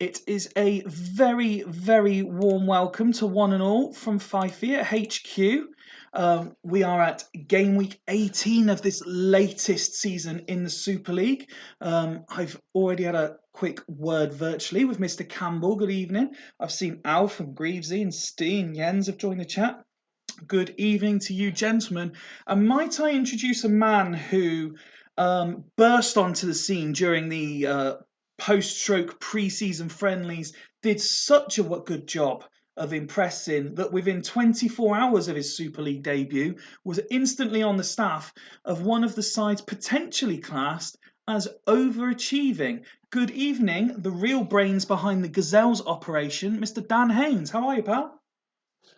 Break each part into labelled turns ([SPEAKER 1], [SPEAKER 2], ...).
[SPEAKER 1] It is a very, very warm welcome to one and all from Fifey at HQ. We are at game week 18 of this latest season in the Super League. I've already had a quick word virtually with Mr. Campbell. Good evening. I've seen Alf and Greavesy and Steen Jens have joined the chat. Good evening to you, gentlemen. And might I introduce a man who burst onto the scene during the post-stroke pre-season friendlies, did such a good job of impressing that within 24 hours of his Super League debut was instantly on the staff of one of the sides potentially classed as overachieving. Good evening, the real brains behind the Gazelles operation, Mr. Dan Haynes. How are you, pal?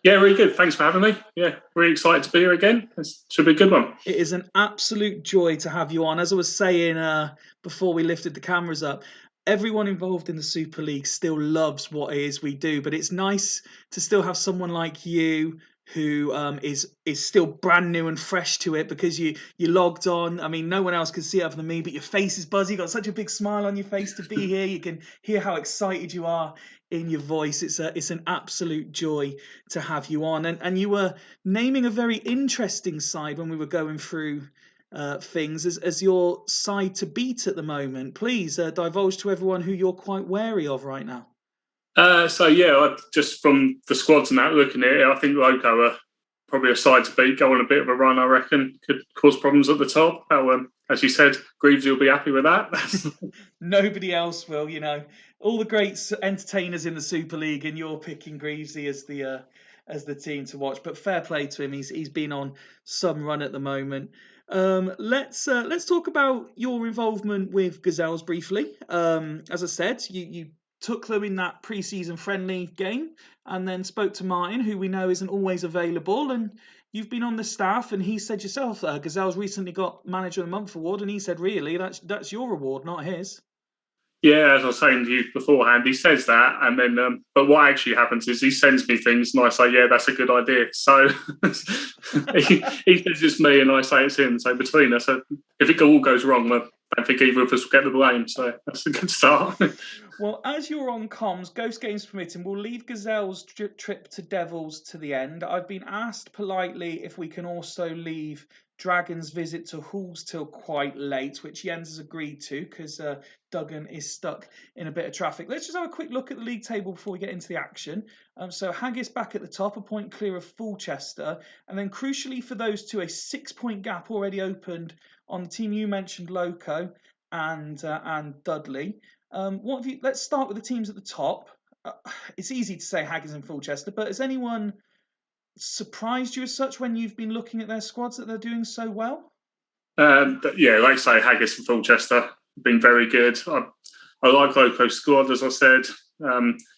[SPEAKER 2] Yeah, really good. Thanks for having me. Yeah, really excited to be here again. This should be a good one.
[SPEAKER 1] It is an absolute joy to have you on. As I was saying before we lifted the cameras up, everyone involved in the Super League still loves what it is we do, but it's nice to still have someone like you who is still brand new and fresh to it, because you logged on. I mean, no one else can see it other than me, but your face is buzzy. You've got such a big smile on your face to be here. You can hear how excited you are in your voice. It's an absolute joy to have you on. And you were naming a very interesting side when we were going through things as your side to beat at the moment. Please divulge to everyone who you're quite wary of right now.
[SPEAKER 2] Just from the squads and that, looking at it, I think Loco are probably a side to beat. Go on a bit of a run, I reckon. Could cause problems at the top. As you said, Greaves will be happy with that.
[SPEAKER 1] Nobody else will, all the great entertainers in the Super League, and you're picking Greavesy as the team to watch. But fair play to him. He's been on some run at the moment. Let's talk about your involvement with Gazelles briefly. As I said, you took them in that pre-season friendly game, and then spoke to Martin, who we know isn't always available, and you've been on the staff, and he said yourself, Gazelles recently got Manager of the Month award, and he said, really, that's your award, not his.
[SPEAKER 2] Yeah, as I was saying to you beforehand, he says that, and then, but what actually happens is he sends me things, and I say, yeah, that's a good idea. So he says it's me, and I say it's him. So between us, if it all goes wrong, I don't think either of us will get the blame. So that's a good start.
[SPEAKER 1] Well, as you're on comms, Ghost Games permitting, we'll leave Gazelle's trip to Devils to the end. I've been asked politely if we can also leave Dragon's visit to Halls till quite late, which Jens has agreed to, because Duggan is stuck in a bit of traffic. Let's just have a quick look at the league table before we get into the action. So Haggis back at the top, a point clear of Fulchester. And then crucially for those two, a 6-point gap already opened on the team you mentioned, Loco and Dudley. Let's start with the teams at the top. It's easy to say Haggis and Fulchester, but has anyone surprised you as such when you've been looking at their squads that they're doing so well?
[SPEAKER 2] Yeah, like I say, Haggis and Fulchester have been very good. I like Loco's squad, as I said.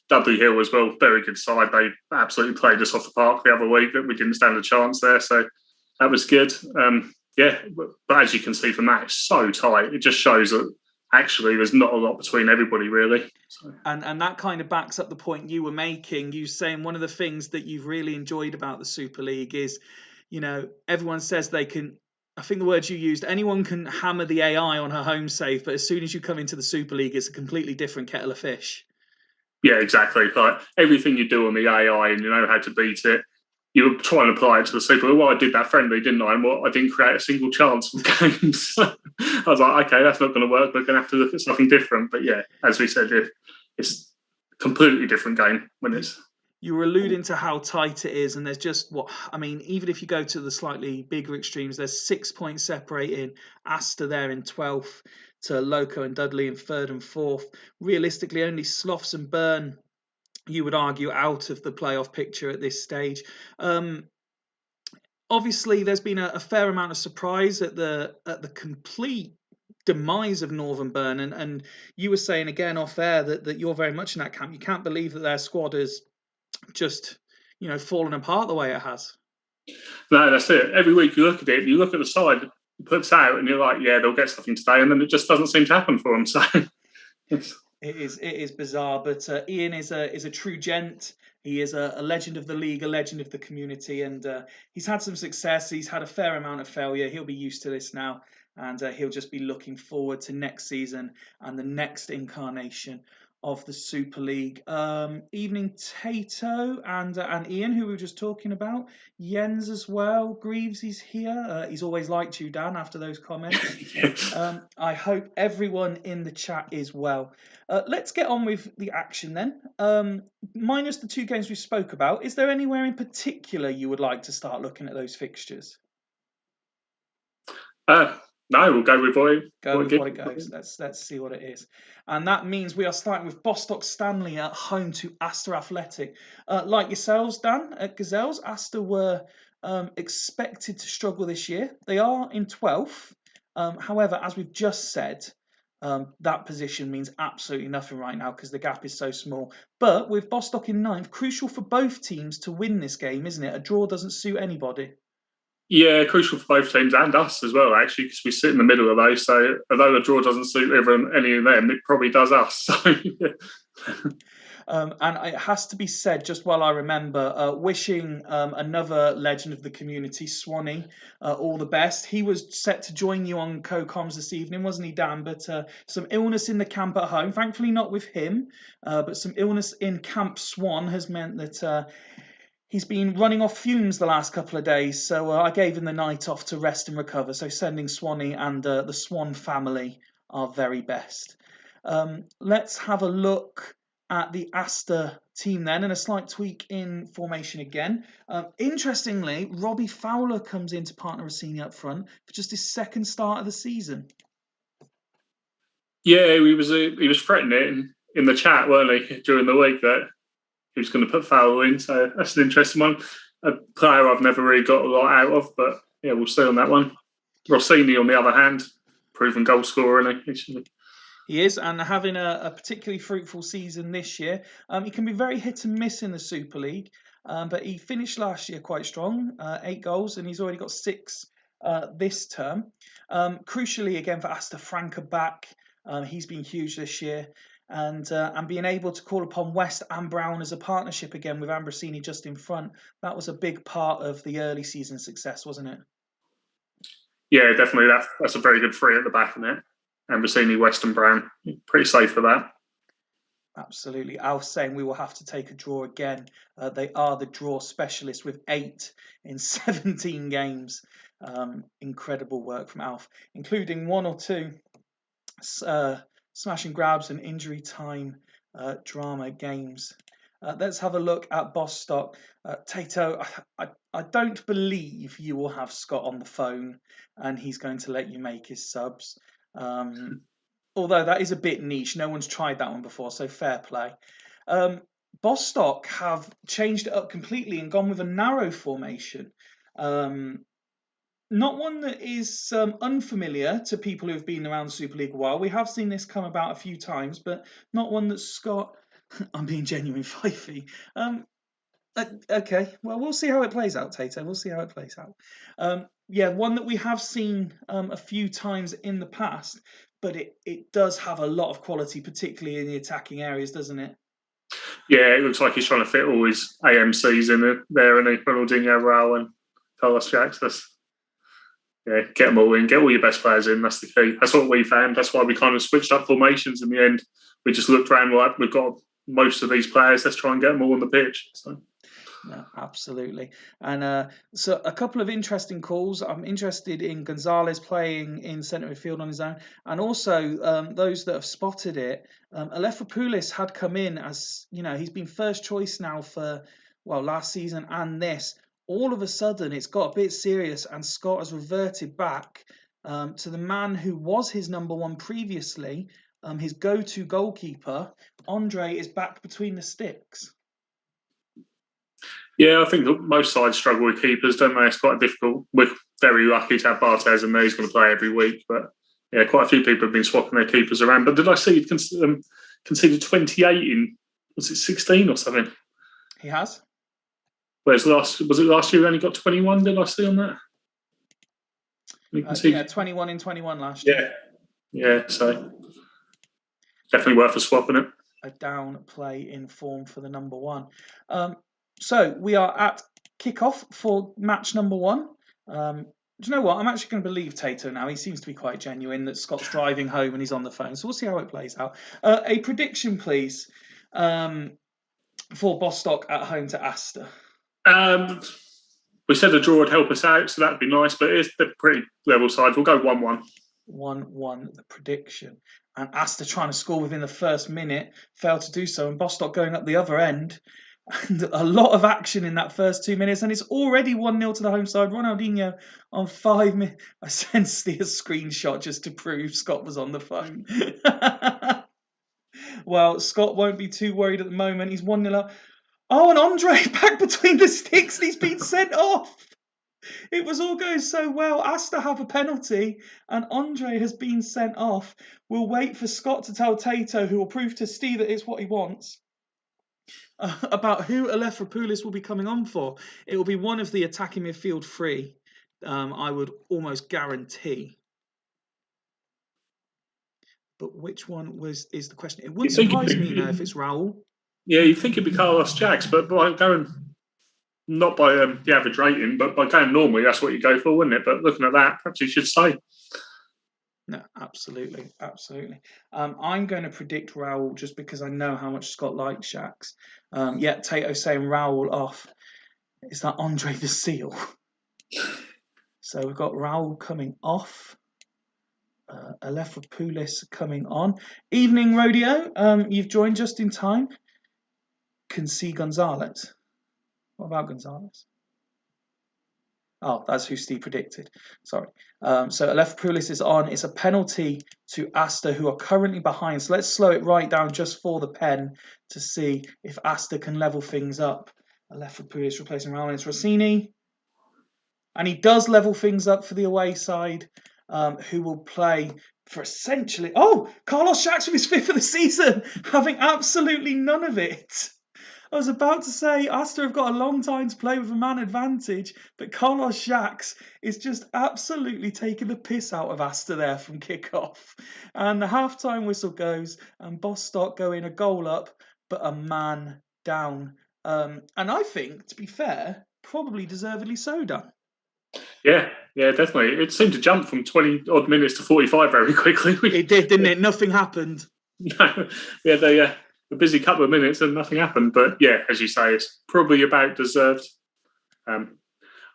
[SPEAKER 2] Dudley Hill as well, very good side. They absolutely played us off the park the other week, that we didn't stand a chance there, so that was good. But as you can see from that, it's so tight. It just shows that actually there's not a lot between everybody, really. So.
[SPEAKER 1] And that kind of backs up the point you were making. You saying one of the things that you've really enjoyed about the Super League is, everyone says they can, I think the words you used, anyone can hammer the AI on her home save, but as soon as you come into the Super League, it's a completely different kettle of fish.
[SPEAKER 2] Yeah, exactly. Like everything you do on the AI and you know how to beat it, you try and apply it to the Super League. Well, I did that friendly, didn't I? And I didn't create a single chance from games. I was like, okay, that's not going to work. We're going to have to look at something different. But yeah, as we said, it's a completely different game when it's...
[SPEAKER 1] You were alluding to how tight it is, and there's just even if you go to the slightly bigger extremes, there's 6 points separating Astor there in 12th to Loco and Dudley in 3rd and 4th. Realistically, only Sloths and Burn, you would argue, out of the playoff picture at this stage. Obviously, there's been a fair amount of surprise at the complete demise of Northern Burn, and you were saying again off air that you're very much in that camp. You can't believe that their squad is just fallen apart the way it has.
[SPEAKER 2] No, that's it. Every week you look at it, you look at the side it puts out, and you're like, yeah, they'll get something today, and then it just doesn't seem to happen for them. So
[SPEAKER 1] it is bizarre, but Ian is a true gent. He is a legend of the league, a legend of the community, and he's had some success. He's had a fair amount of failure. He'll be used to this now, and he'll just be looking forward to next season and the next incarnation of the Super League. Evening Tato and Ian, who we were just talking about. Jens as well. Greaves is here. He's always liked you, Dan, after those comments. I hope everyone in the chat is well. Let's get on with the action then. Minus the 2 games we spoke about, is there anywhere in particular you would like to start looking at those fixtures?
[SPEAKER 2] No, we'll go with
[SPEAKER 1] what it goes. Let's see what it is. And that means we are starting with Bostock Stanley at home to Astor Athletic. Like yourselves, Dan, at Gazelles, Astor were expected to struggle this year. They are in 12th. However, as we've just said, that position means absolutely nothing right now because the gap is so small. But with Bostock in 9th, crucial for both teams to win this game, isn't it? A draw doesn't suit anybody.
[SPEAKER 2] Yeah, crucial for both teams and us as well, actually, because we sit in the middle of those. So although the draw doesn't suit any of them, it probably does us. So, yeah.
[SPEAKER 1] And it has to be said, just while I remember, wishing another legend of the community, Swanee, all the best. He was set to join you on co-coms this evening, wasn't he, Dan? But some illness in the camp at home, thankfully not with him, but some illness in Camp Swan has meant that he's been running off fumes the last couple of days, so I gave him the night off to rest and recover. So sending Swanee and the Swan family our very best. Let's have a look at the Astor team then, and a slight tweak in formation again. Interestingly, Robbie Fowler comes in to partner Rossini up front for just his 2nd start of the season.
[SPEAKER 2] Yeah, he was threatening it in the chat, weren't he, during the week that he was going to put Fowler in. So that's an interesting one. A player I've never really got a lot out of, but yeah, we'll see on that one. Rossini, on the other hand, proven goal scorer, isn't he?
[SPEAKER 1] He is, and having a particularly fruitful season this year. He can be very hit and miss in the Super League, but he finished last year quite strong, 8 goals, and he's already got 6 this term. Crucially, again, for Astor, Franca back. He's been huge this year. And being able to call upon West and Brown as a partnership again with Ambrosini just in front, that was a big part of the early season success, wasn't it?
[SPEAKER 2] Yeah, definitely. That's a very good 3 at the back, isn't it? Ambrosini, West and Brown. Pretty safe for that.
[SPEAKER 1] Absolutely. Alf's saying we will have to take a draw again. They are the draw specialists with 8 in 17 games. Incredible work from Alf, including 1 or 2 smash and grabs and injury time drama games. Let's have a look at Bostock. Tato, I don't believe you will have Scott on the phone and he's going to let you make his subs. Although that is a bit niche. No one's tried that one before, so fair play. Bostock have changed it up completely and gone with a narrow formation. Not one that is unfamiliar to people who have been around the Super League a while. We have seen this come about a few times, but not one that Scott... I'm being genuine, Fifey. Okay, well, we'll see how it plays out, Tato. We'll see how it plays out. Yeah, one that we have seen a few times in the past, but it does have a lot of quality, particularly in the attacking areas, doesn't it?
[SPEAKER 2] Yeah, it looks like he's trying to fit all his AMCs in there, and Ronaldinho, Raul, and Carlos Jackson. Yeah, get them all in, get all your best players in. That's the key. That's what we found. That's why we kind of switched up formations in the end. We just looked around like we've got most of these players. Let's try and get them all on the pitch. So.
[SPEAKER 1] No, absolutely. And so a couple of interesting calls. I'm interested in Gonzalez playing in centre midfield on his own, and also those that have spotted it. Alephopoulos had come in as, he's been first choice now for, last season and this. All of a sudden, it's got a bit serious, and Scott has reverted back to the man who was his number 1 previously, his go-to goalkeeper. Andre is back between the sticks.
[SPEAKER 2] Yeah, I think most sides struggle with keepers, don't they? It's quite difficult. We're very lucky to have Barthez in there. He's going to play every week. But yeah, quite a few people have been swapping their keepers around. But did I see he'd conceded 28 in, was it 16 or something?
[SPEAKER 1] He has.
[SPEAKER 2] Whereas last year he only got 21, did I see on that?
[SPEAKER 1] Yeah, 21 in 21 last year.
[SPEAKER 2] Yeah, so definitely worth a swap, isn't it?
[SPEAKER 1] A down play in form for the number 1. So we are at kickoff for match number 1. Do you know what? I'm actually going to believe Tato now. He seems to be quite genuine that Scott's driving home and he's on the phone. So we'll see how it plays out. A prediction, please, for Bostock at home to Astor.
[SPEAKER 2] We said a draw would help us out, so that'd be nice. But they're pretty level sides. We'll go 1-1.
[SPEAKER 1] 1-1, the prediction. And Astor trying to score within the first minute, failed to do so, and Bostock going up the other end. And a lot of action in that first 2 minutes, and it's already 1-0 to the home side. Ronaldinho on 5 minutes. I sent the screenshot just to prove Scott was on the phone. Well, Scott won't be too worried at the moment. He's 1-0 up. Oh, and Andre back between the sticks, and he's been sent off. It was all going so well. Astor have a penalty, and Andre has been sent off. We'll wait for Scott to tell Tato, who will prove to Steve that it's what he wants, about who Alefropoulos will be coming on for. It will be one of the attacking midfield three, I would almost guarantee. But which one is the question? It wouldn't surprise me now if it's Raul.
[SPEAKER 2] Yeah, you'd think it'd be Carlos Jax, but by going, not by the average rating, but by going normally, that's what you go for, wouldn't it? But looking at that, perhaps you should say.
[SPEAKER 1] No, absolutely, absolutely. I'm going to predict Raul just because I know how much Scott likes Shax. Yet Tato saying Raul off. Is that Andre the Seal? So we've got Raul coming off. Alefropoulos coming on. Evening Rodeo, you've joined just in time. Can see Gonzalez. What about Gonzalez? Oh, that's who Steve predicted. Sorry. So Alefropoulos is on. It's a penalty to Astor, who are currently behind. So let's slow it right down just for the pen to see if Astor can level things up. Alefropoulos replacing Raul. It's Rossini. And he does level things up for the away side, who will play for essentially... Oh, Carlos Shax with his 5th of the season, having absolutely none of it. I was about to say Astor have got a long time to play with a man advantage, but Carlos Shax is just absolutely taking the piss out of Astor there from kick-off. And the half-time whistle goes, and Bostock go in a goal up, but a man down. And I think, to be fair, probably deservedly so done.
[SPEAKER 2] Yeah, definitely. It seemed to jump from 20-odd minutes to 45 very quickly.
[SPEAKER 1] It did, didn't it? Nothing happened.
[SPEAKER 2] No, we had a busy couple of minutes and nothing happened. But yeah, as you say, it's probably about deserved. A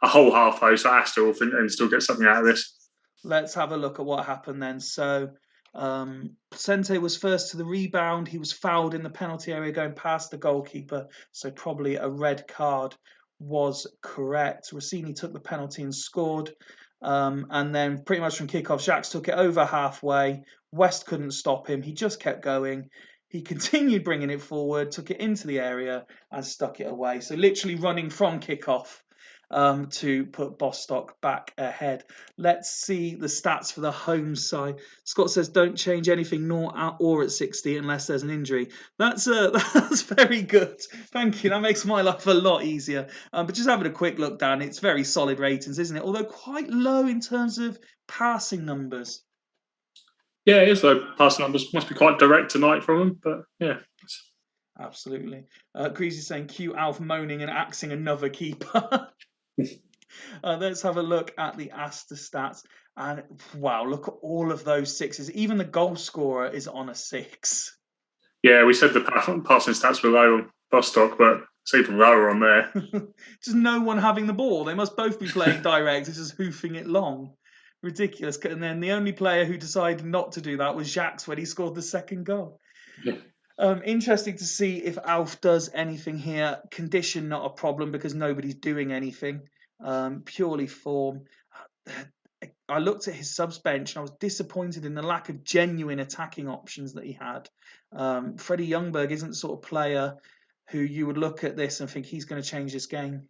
[SPEAKER 2] whole half though, so Astor will think and still get something out of this.
[SPEAKER 1] Let's have a look at what happened then. So Placente was first to the rebound. He was fouled in the penalty area going past the goalkeeper, so probably a red card was correct. Rossini took the penalty and scored. And then pretty much from kickoff, Jacques took it over halfway. West couldn't stop him. He just kept going. He continued bringing it forward, took it into the area and stuck it away. So literally running from kickoff to put Bostock back ahead. Let's see the stats for the home side. Scott says, don't change anything nor or at 60 unless there's an injury. That's very good. Thank you. That makes my life a lot easier. But just having a quick look down, it's very solid ratings, isn't it? Although quite low in terms of passing numbers.
[SPEAKER 2] Yeah, it is though. Passing numbers must be quite direct tonight from them, but yeah.
[SPEAKER 1] Absolutely. Greasy saying, cue Alf moaning and axing another keeper. Let's have a look at the Astor stats. And wow, look at all of those sixes. Even the goal scorer is on a 6.
[SPEAKER 2] Yeah, we said the passing stats were low on Bostock, but it's even lower on there.
[SPEAKER 1] Just no one having the ball. They must both be playing direct. It's just hoofing it long. Ridiculous. And then the only player who decided not to do that was Jacques when he scored the second goal.
[SPEAKER 2] Yeah.
[SPEAKER 1] Interesting to see if Alf does anything here. Condition, not a problem because nobody's doing anything. Purely form. I looked at his subs bench and I was disappointed in the lack of genuine attacking options that he had. Freddie Ljungberg isn't the sort of player who you would look at this and think he's going to change this game.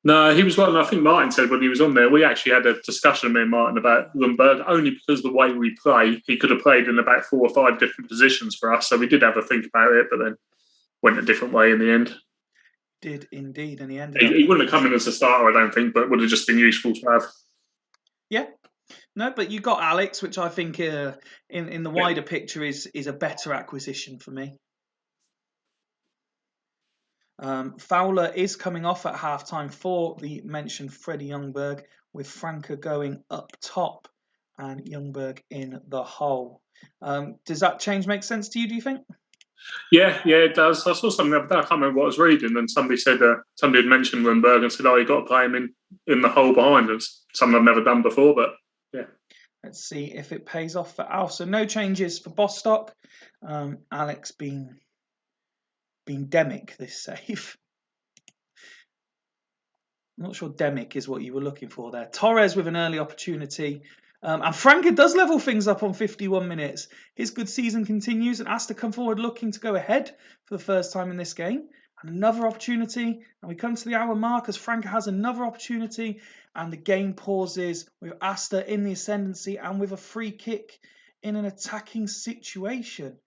[SPEAKER 2] No, he was one. I think Martin said when he was on there, we actually had a discussion, me and Martin, about Ljungberg, only because the way we play, he could have played in about 4 or 5 different positions for us. So we did have a think about it, but then went a different way in the end.
[SPEAKER 1] Did indeed, and
[SPEAKER 2] he wouldn't have come in as a starter, I don't think, but would have just been useful to have.
[SPEAKER 1] Yeah. No, but you got Alex, which I think in the wider picture is a better acquisition for me. Fowler is coming off at half-time for the mentioned Freddie Ljungberg, with Franke going up top and Ljungberg in the hole. Does that change make sense to you, do you think?
[SPEAKER 2] Yeah, it does. I saw something the other day, I can't remember what I was reading, and somebody said somebody had mentioned Ljungberg and said, "Oh, you got to play him in the hole behind us." Something I've never done before, but yeah.
[SPEAKER 1] Let's see if it pays off for Alf. So no changes for Bostock. Alex being Demick this save. I'm not sure Demick is what you were looking for there. Torres with an early opportunity. And Franke does level things up on 51 minutes. His good season continues and has to come forward looking to go ahead for the first time in this game. And another opportunity. And we come to the hour mark as Franke has another opportunity. And the game pauses with Asta in the ascendancy and with a free kick in an attacking situation.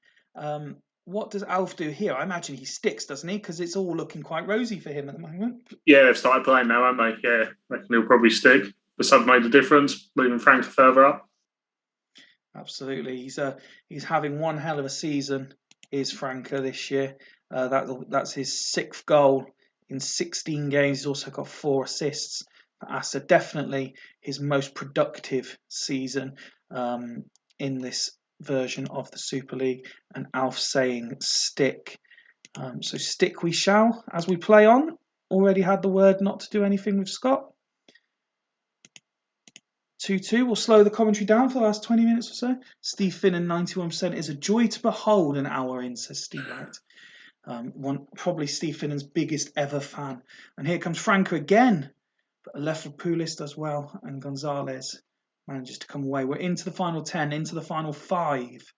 [SPEAKER 1] What does Alf do here? I imagine he sticks, doesn't he? Because it's all looking quite rosy for him at the moment.
[SPEAKER 2] Yeah, they've started playing now, haven't they? Yeah, I reckon he'll probably stick. The sub made a difference, moving Franke further up.
[SPEAKER 1] Absolutely, he's having one hell of a season. Is Franke this year? That's his 6th goal in 16 games. He's also got 4 assists for Asa. Definitely his most productive season in this version of the Super League. And Alf saying stick. So stick we shall as we play on. Already had the word not to do anything with Scott. 2-2. We'll slow the commentary down for the last 20 minutes or so. Steve Finnan, 91% is a joy to behold an hour in, says Steve Wright. Probably Steve Finnan's biggest ever fan. And here comes Franke again. But left for Pulis does well. And Gonzalez manages to come away. We're into the final 10, into the final 5.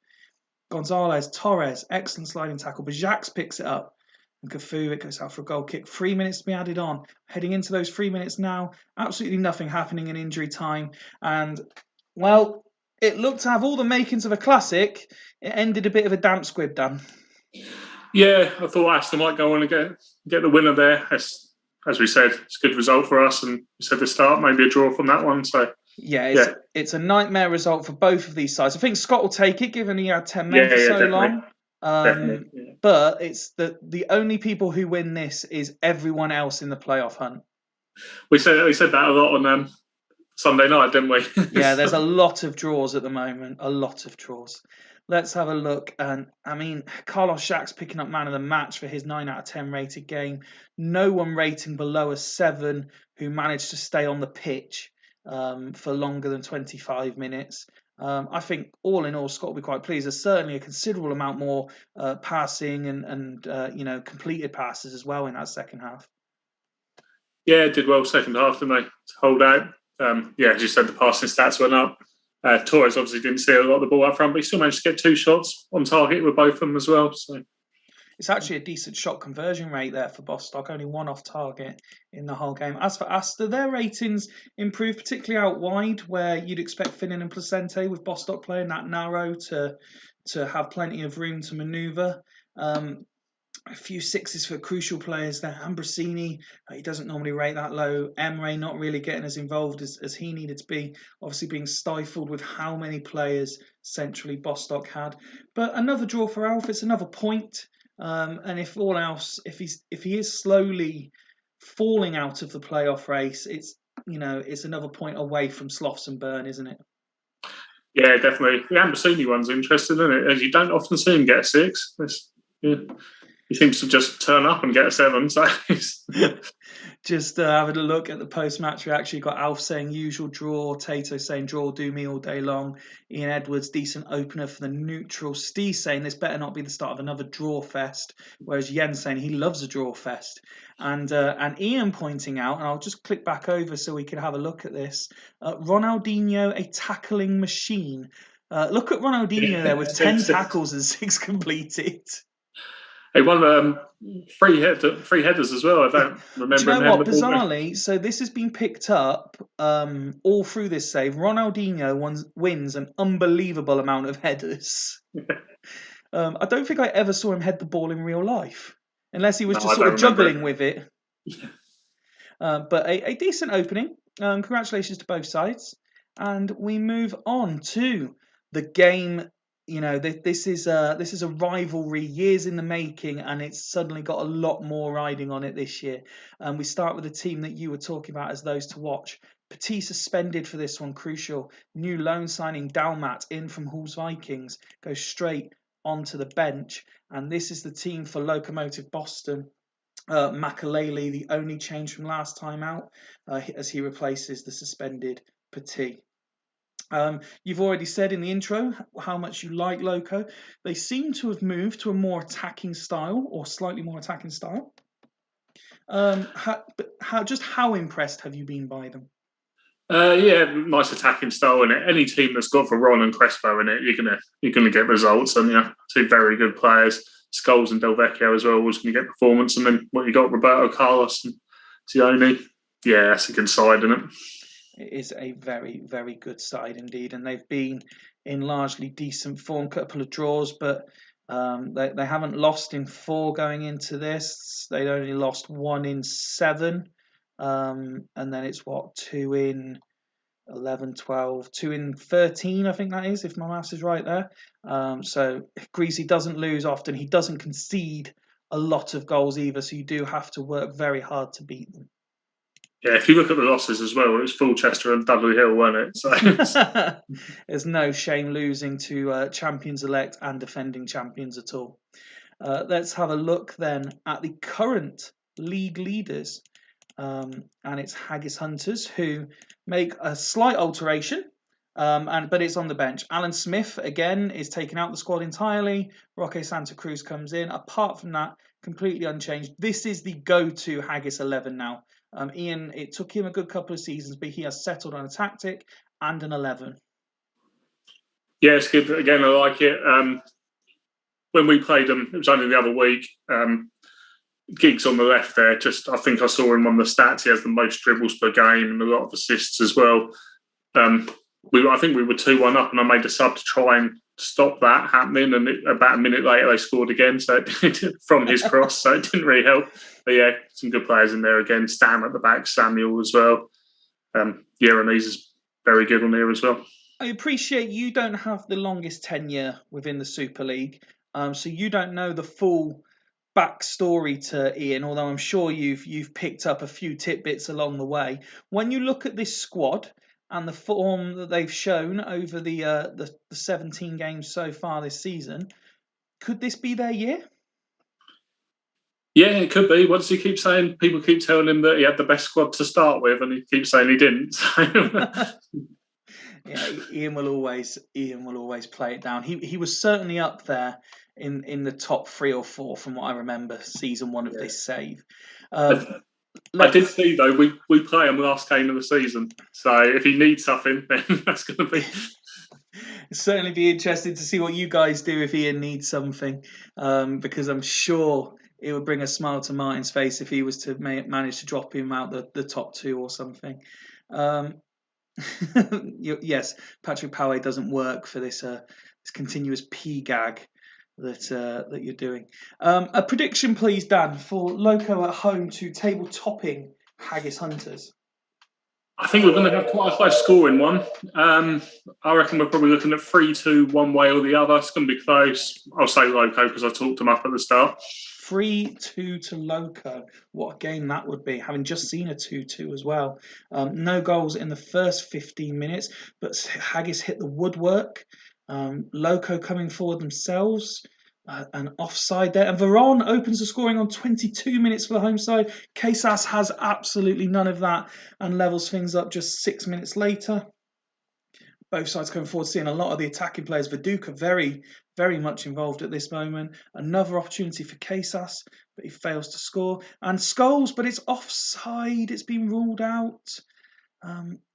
[SPEAKER 1] Gonzalez, Torres, excellent sliding tackle. But Jacques picks it up. And Cafu, it goes out for a goal kick. 3 minutes to be added on. Heading into those 3 minutes now. Absolutely nothing happening in injury time. And, well, it looked to have all the makings of a classic. It ended a bit of a damp squib, Dan.
[SPEAKER 2] Yeah, I thought Aston might go on and get the winner there. As we said, it's a good result for us. And we said at the start, maybe a draw from that one. So
[SPEAKER 1] it's a nightmare result for both of these sides. I think Scott will take it, given he had 10 men for so
[SPEAKER 2] definitely.
[SPEAKER 1] long.
[SPEAKER 2] Definitely.
[SPEAKER 1] But it's the only people who win this is everyone else in the playoff hunt.
[SPEAKER 2] We said that a lot on Sunday night, didn't we?
[SPEAKER 1] Yeah, there's a lot of draws at the moment. A lot of draws. Let's have a look. And I mean, Carlos Jacques picking up man of the match for his 9 out of 10 rated game. No one rating below a 7 who managed to stay on the pitch for longer than 25 minutes. I think all in all, Scott will be quite pleased. There's certainly a considerable amount more passing and completed passes as well in that second half.
[SPEAKER 2] Yeah, did well second half, didn't they? To hold out. As you said, the passing stats went up. Torres obviously didn't see a lot of the ball up front, but he still managed to get 2 shots on target with both of them as well. So
[SPEAKER 1] it's actually a decent shot conversion rate there for Bostock, only 1 off target in the whole game. As for Asta, their ratings improved, particularly out wide, where you'd expect Finnan and Placente, with Bostock playing that narrow to have plenty of room to manoeuvre. A few 6s for crucial players there. Ambrosini, he doesn't normally rate that low. Emre not really getting as involved as he needed to be. Obviously being stifled with how many players centrally Bostock had. But another draw for Alf. It's another point. And if all else, if he is slowly falling out of the playoff race, it's another point away from Sloths and Burn, isn't it?
[SPEAKER 2] Yeah, definitely. The Ambrosini one's interesting, isn't it? As you don't often see him get a 6. He seems to just turn up and get a 7. So
[SPEAKER 1] just having a look at the post-match reaction, got Alf saying usual draw, Tato saying draw, do me all day long. Ian Edwards, decent opener for the neutral. Steve saying this better not be the start of another draw fest, whereas Jens saying he loves a draw fest. And Ian pointing out, and I'll just click back over so we can have a look at this, Ronaldinho, a tackling machine. Look at Ronaldinho there with 10 tackles and 6 completed.
[SPEAKER 2] He won 3 headers as well. I don't remember.
[SPEAKER 1] Do you know what? Bizarrely, so this has been picked up all through this save. Ronaldinho wins an unbelievable amount of headers. I don't think I ever saw him head the ball in real life, unless he was just sort of juggling with it. But a decent opening. Congratulations to both sides. And we move on to the game this is a rivalry, years in the making, and it's suddenly got a lot more riding on it this year. We start with the team that you were talking about as those to watch. Petit suspended for this one, crucial. New loan signing Dalmat in from Hull's Vikings goes straight onto the bench, and this is the team for Locomotive Boston. Makalele, the only change from last time out, as he replaces the suspended Petit. You've already said in the intro how much you like Loco. They seem to have moved to a more attacking style, or slightly more attacking style. How impressed have you been by them?
[SPEAKER 2] Nice attacking style in it. Any team that's got Veron and Crespo in it, you're gonna get results. And two very good players, Scholes and Del Vecchio as well, always going to get performance. And then what you got, Roberto Carlos and Zioni. Yeah, that's a good side, isn't it?
[SPEAKER 1] It is a very, very good side indeed, and they've been in largely decent form. A couple of draws, but they haven't lost in 4 going into this. They'd only lost 1 in 7, and then it's 2 in 11, 12, 2 in 13, I think that is, if my maths is right there. So Greasy doesn't lose often. He doesn't concede a lot of goals either, so you do have to work very hard to beat them.
[SPEAKER 2] Yeah, if you look at the losses as well, it was Fulchester and Dudley Hill, wasn't it? So
[SPEAKER 1] there's no shame losing to champions-elect and defending champions at all. Let's have a look then at the current league leaders. And it's Haggis Hunters who make a slight alteration, but it's on the bench. Alan Smith, again, is taken out the squad entirely. Roque Santa Cruz comes in. Apart from that, completely unchanged. This is the go-to Haggis 11 now. Ian, it took him a good couple of seasons, but he has settled on a tactic and an 11.
[SPEAKER 2] Yeah, it's good. Again, I like it. When we played them, it was only the other week. Giggs on the left there, I think I saw him on the stats. He has the most dribbles per game and a lot of assists as well. I think we were 2-1 up, and I made a sub to try and stop that happening. And about a minute later, they scored again. So from his cross, so it didn't really help. But yeah, some good players in there again. Stam at the back, Samuel as well. Yeremies is very good on here as well.
[SPEAKER 1] I appreciate you don't have the longest tenure within the Super League, so you don't know the full backstory to Ian, although I'm sure you've picked up a few tidbits along the way. When you look at this squad and the form that they've shown over the 17 games so far this season, could this be their year?
[SPEAKER 2] Yeah, it could be. Once he keeps saying, people keep telling him that he had the best squad to start with, and he keeps saying he didn't.
[SPEAKER 1] Yeah, Ian will always play it down. He was certainly up there in the top 3 or 4 from what I remember, season 1 of this save.
[SPEAKER 2] I did see though, we play him last game of the season. So if he needs something, then that's going to be.
[SPEAKER 1] Certainly be interested to see what you guys do if Ian needs something, because I'm sure it would bring a smile to Martin's face if he was to manage to drop him out the top 2 or something. Yes, Patrick Poway doesn't work for this continuous P gag that you're doing. A prediction, please, Dan, for Loco at home to table topping Haggis Hunters.
[SPEAKER 2] I think we're going to have quite a high scoring one. I reckon we're probably looking at 3-2 one way or the other. It's going to be close. I'll say Loco because I talked him up at the start.
[SPEAKER 1] 3-2 to Loco. What a game that would be, having just seen a 2-2 as well. No goals in the first 15 minutes, but Haggis hit the woodwork. Loco coming forward themselves. An offside there. And Veron opens the scoring on 22 minutes for the home side. Casas has absolutely none of that and levels things up just 6 minutes later. Both sides coming forward, seeing a lot of the attacking players. Viduka very, very much involved at this moment. Another opportunity for Casas, but he fails to score. And Scholes, but it's offside. It's been ruled out.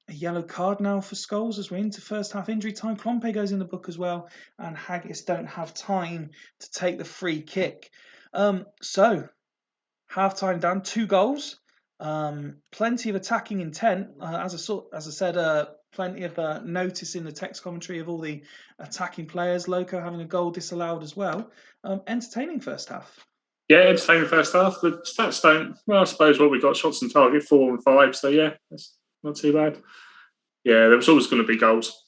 [SPEAKER 1] A yellow card now for Scholes as we're into first half injury time. Klompe goes in the book as well, and Haggis don't have time to take the free kick. So, half-time down, 2 goals. Plenty of attacking intent. As I said, plenty of notice in the text commentary of all the attacking players. Loco having a goal disallowed as well. Entertaining first half.
[SPEAKER 2] Yeah, entertaining first half. The stats don't. Well, I suppose what we got shots on target 4 and 5. So yeah, that's not too bad. Yeah, there was always going to be goals.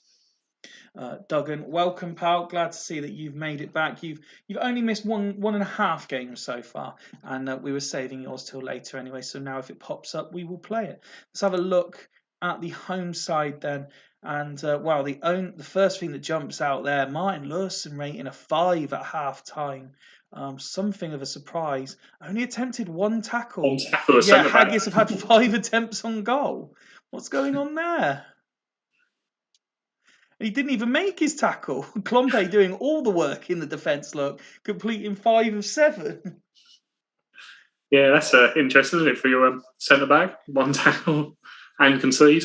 [SPEAKER 1] Duggan, welcome, pal. Glad to see that you've made it back. You've only missed one and a half games so far, and we were saving yours till later anyway. So now, if it pops up, we will play it. Let's have a look at the home side then. And wow, the first thing that jumps out there, Martin Lurson rating a 5 at half time. Something of a surprise. Only attempted one tackle.
[SPEAKER 2] On tackle,
[SPEAKER 1] Yeah,
[SPEAKER 2] centre back.
[SPEAKER 1] Haggis have had 5 attempts on goal. What's going on there? He didn't even make his tackle. Klompe doing all the work in the defence, look, completing 5 of 7.
[SPEAKER 2] Yeah, that's interesting, isn't it, for your centre back? One tackle and concede.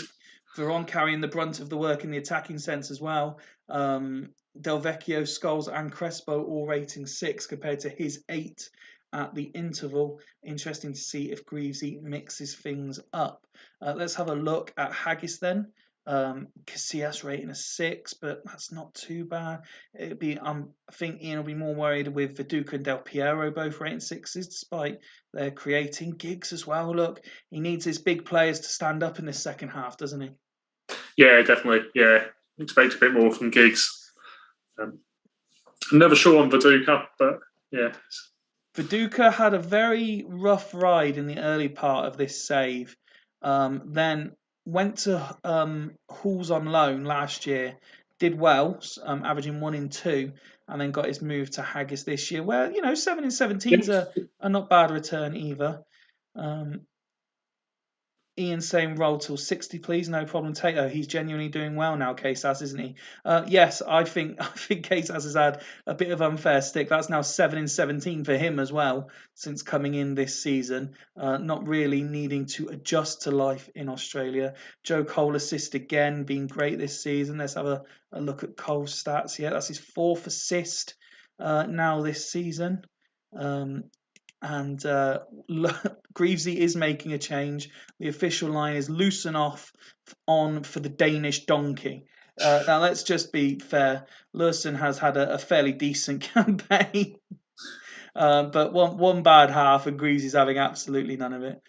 [SPEAKER 1] Veron carrying the brunt of the work in the attacking sense as well. Del Vecchio, Scholes and Crespo all rating 6 compared to his 8 at the interval. Interesting to see if Greavesy mixes things up. Let's have a look at Haggis then. Casillas rating a 6, but that's not too bad. It'd be, I think Ian will be more worried with Viduka and Del Piero both rating 6s, despite their creating. Giggs as well. Look, he needs his big players to stand up in this second half, doesn't he?
[SPEAKER 2] Yeah, definitely. Yeah, expect a bit more from Giggs. I'm never sure on Viduka, but yeah.
[SPEAKER 1] Viduka had a very rough ride in the early part of this save. Then went to Halls on loan last year, did well, averaging 1 in 2, and then got his move to Haggis this year, where 7 in 17 is a not bad return either. Ian saying roll till 60, please. No problem, Tato. He's genuinely doing well now, Casas, isn't he? Yes, I think Casas has had a bit of unfair stick. That's now 7 in 17 for him as well since coming in this season. Not really needing to adjust to life in Australia. Joe Cole assist again, being great this season. Let's have a look at Cole's stats. Yeah, that's his 4th assist now this season. And Greavesy is making a change. The official line is loosen off on for the Danish donkey. Now, let's just be fair. Lurson has had a fairly decent campaign. But one bad half, and Greavy's having absolutely none of it.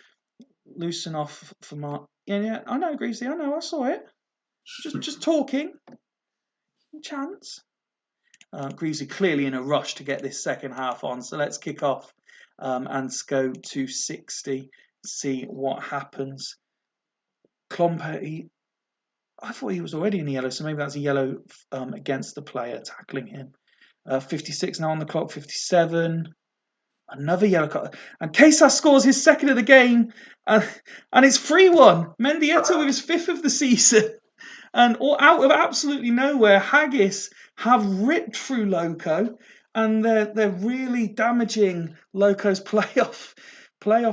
[SPEAKER 1] Loosen off for Mark. Yeah, I know, Greavesy. I know, I saw it. Just talking. Chance. Greavesy clearly in a rush to get this second half on. So let's kick off. And go to 60, see what happens. Klompe, I thought he was already in the yellow, so maybe that's a yellow against the player tackling him. 56 now on the clock, 57. Another yellow card. And Casas scores his 2nd of the game, and it's 3-1. Mendieta with his 5th of the season. And out of absolutely nowhere, Haggis have ripped through Loco, and they're really damaging Loco's playoff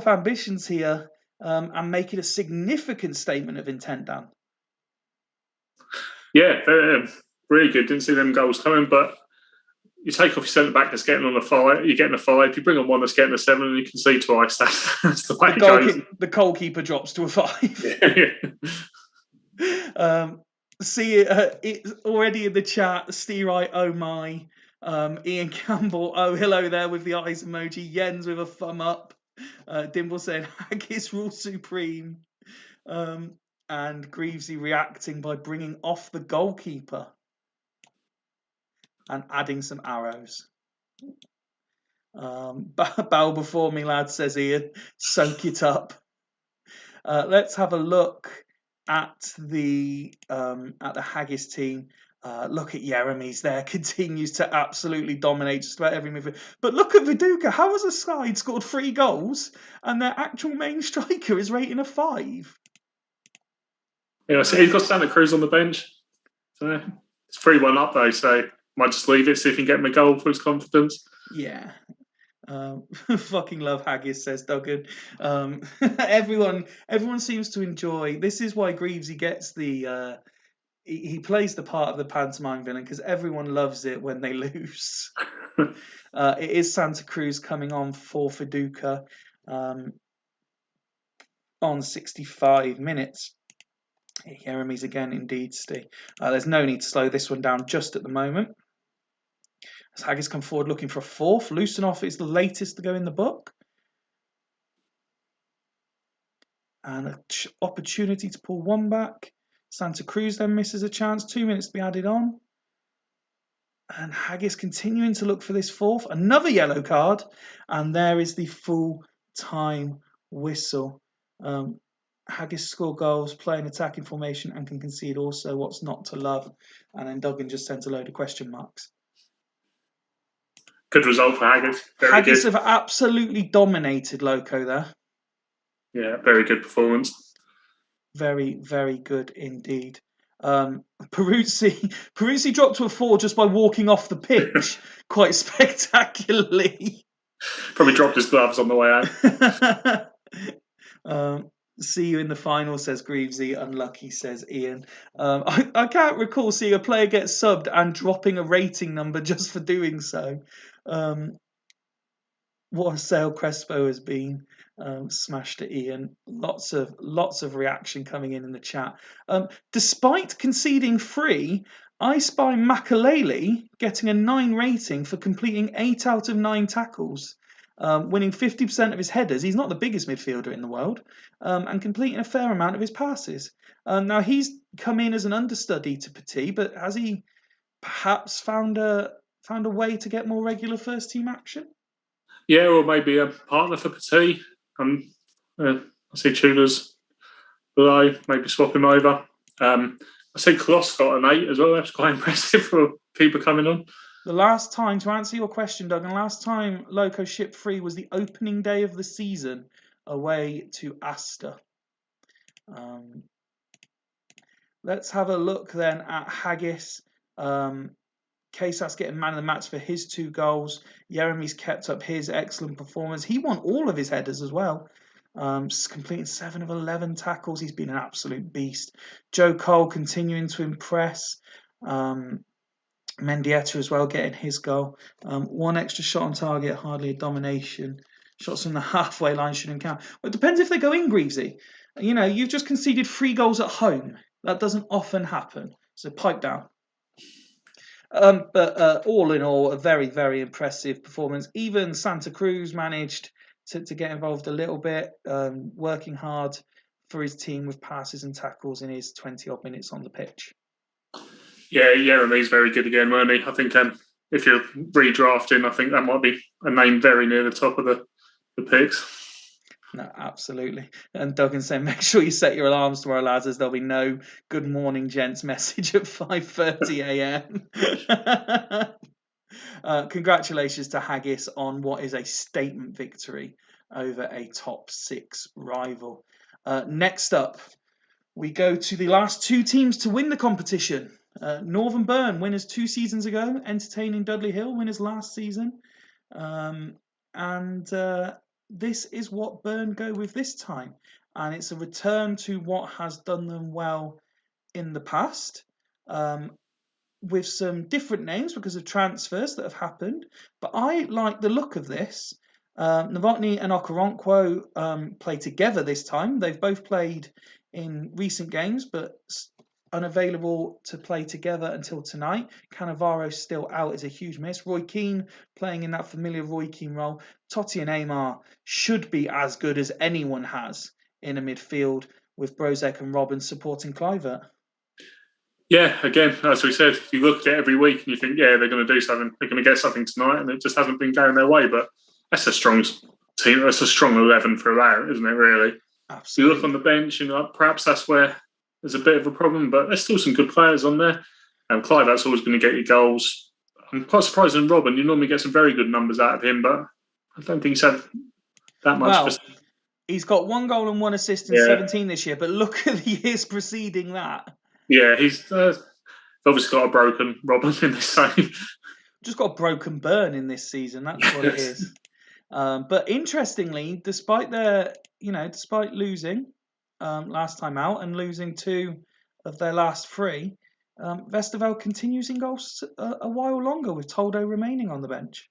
[SPEAKER 1] ambitions here, and making a significant statement of intent, Dan.
[SPEAKER 2] Yeah, really good. Didn't see them goals coming, but you take off your centre back that's getting on a 5, you're getting a 5. You bring on one that's getting a 7, and you can see twice. That's the way it goes.
[SPEAKER 1] The goalkeeper drops to a 5.
[SPEAKER 2] Yeah.
[SPEAKER 1] See it's already in the chat. Steve Wright, oh my. Ian Campbell, oh hello there with the eyes emoji. Jens with a thumb up. Dimble saying Haggis rule supreme. And Greavesy reacting by bringing off the goalkeeper and adding some arrows. Bow before me, lad, says Ian. Soak it up. Let's have a look at the Haggis team. Look at Jeremy's there, continues to absolutely dominate just about every move. But look at Viduka. How has a side scored 3 goals and their actual main striker is rating a 5?
[SPEAKER 2] Yeah, so he's got Santa Cruz on the bench. So it's 3-1 up though, so might just leave it, see if he can get him a goal for his confidence.
[SPEAKER 1] Yeah. Fucking love Haggis, says Duggan. Everyone seems to enjoy. This is why Greavesy gets the. He plays the part of the pantomime villain because everyone loves it when they lose. It is Santa Cruz coming on for Viduka on 65 minutes. Jeremy's again, indeed, Steve. There's no need to slow this one down just at the moment. As Haggis come forward looking for a 4th. Loosen-off is the latest to go in the book. And an opportunity to pull one back. Santa Cruz then misses a chance. 2 minutes to be added on. And Haggis continuing to look for this fourth. Another yellow card. And there is the full-time whistle. Haggis score goals, play an attacking formation, and can concede also. What's not to love? And then Duggan just sent a load of question marks.
[SPEAKER 2] Good result for Haggis. Very
[SPEAKER 1] Haggis
[SPEAKER 2] good.
[SPEAKER 1] have absolutely dominated Loco there.
[SPEAKER 2] Yeah, very good performance.
[SPEAKER 1] Very, very good indeed. Peruzzi dropped to a 4 just by walking off the pitch quite spectacularly.
[SPEAKER 2] Probably dropped his gloves on the way
[SPEAKER 1] out. See you in the final, says Greavesy. Unlucky, says Ian. I can't recall seeing a player get subbed and dropping a rating number just for doing so. What a sale Crespo has been. Smashed to Ian. Lots of reaction coming in the chat. Despite conceding 3, I spy Makalele getting a 9 rating for completing 8 out of 9 tackles, winning 50% of his headers. He's not the biggest midfielder in the world, and completing a fair amount of his passes. Now he's come in as an understudy to Petit, but has he perhaps found a way to get more regular first team action?
[SPEAKER 2] Yeah, or maybe a partner for Petit. I see Tudor's below, maybe swap him over. I see Kloss got an 8 as well. That's quite impressive for a keeper coming on.
[SPEAKER 1] The last time, to answer your question, Doug, and last time Loco shipped 3 was the opening day of the season away to Asta. Let's have a look then at Haggis. Kesas getting man of the match for his 2 goals. Jeremy's kept up his excellent performance. He won all of his headers as well. Completing 7 of 11 tackles. He's been an absolute beast. Joe Cole continuing to impress. Mendieta as well getting his goal. 1 extra shot on target, hardly a domination. Shots from the halfway line shouldn't count. Well, it depends if they go in, Greavesy. You know, you've just conceded 3 goals at home. That doesn't often happen. So pipe down. But all in all, a very, very impressive performance. Even Santa Cruz managed to get involved a little bit, working hard for his team with passes and tackles in his 20-odd minutes on the pitch.
[SPEAKER 2] Yeah, Jeremy's very good again, weren't he? I think if you're redrafting, I think that might be a name very near the top of the picks.
[SPEAKER 1] No, absolutely. And Duggan saying, make sure you set your alarms tomorrow, lads, as there'll be no good morning, gents message at 5:30 a.m. Congratulations to Haggis on what is a statement victory over a top 6 rival. Next up, we go to the last 2 teams to win the competition. Northern Burn, winners 2 seasons ago, entertaining Dudley Hill, winners last season. This is what Burn go with this time. And it's a return to what has done them well in the past, with some different names because of transfers that have happened. But I like the look of this. Novotny and Okoronkwo play together this time. They've both played in recent games, but unavailable to play together until tonight. Cannavaro still out is a huge miss. Roy Keane playing in that familiar Roy Keane role. Totti and Amar should be as good as anyone has in a midfield, with Brozek and Robin supporting Kluivert.
[SPEAKER 2] Yeah, again, as we said, you look at it every week and you think, yeah, they're going to do something. They're going to get something tonight, and it just hasn't been going their way. But that's a strong team. That's a strong 11 throughout, isn't it, really?
[SPEAKER 1] Absolutely.
[SPEAKER 2] You look on the bench and perhaps that's where there's a bit of a problem, but there's still some good players on there. And Kluivert's always going to get you goals. I'm quite surprised in Robin. You normally get some very good numbers out of him, but I don't think he's had that much.
[SPEAKER 1] Well, he's got 1 goal and 1 assist in 17 this year, but look at the years preceding that.
[SPEAKER 2] Yeah, he's obviously got a broken Robin in this side.
[SPEAKER 1] Just got a broken Burn in this season. That's what it is. But interestingly, despite losing last time out and losing 2 of their last 3, Westerveld continues in goals a while longer, with Toldo remaining on the bench.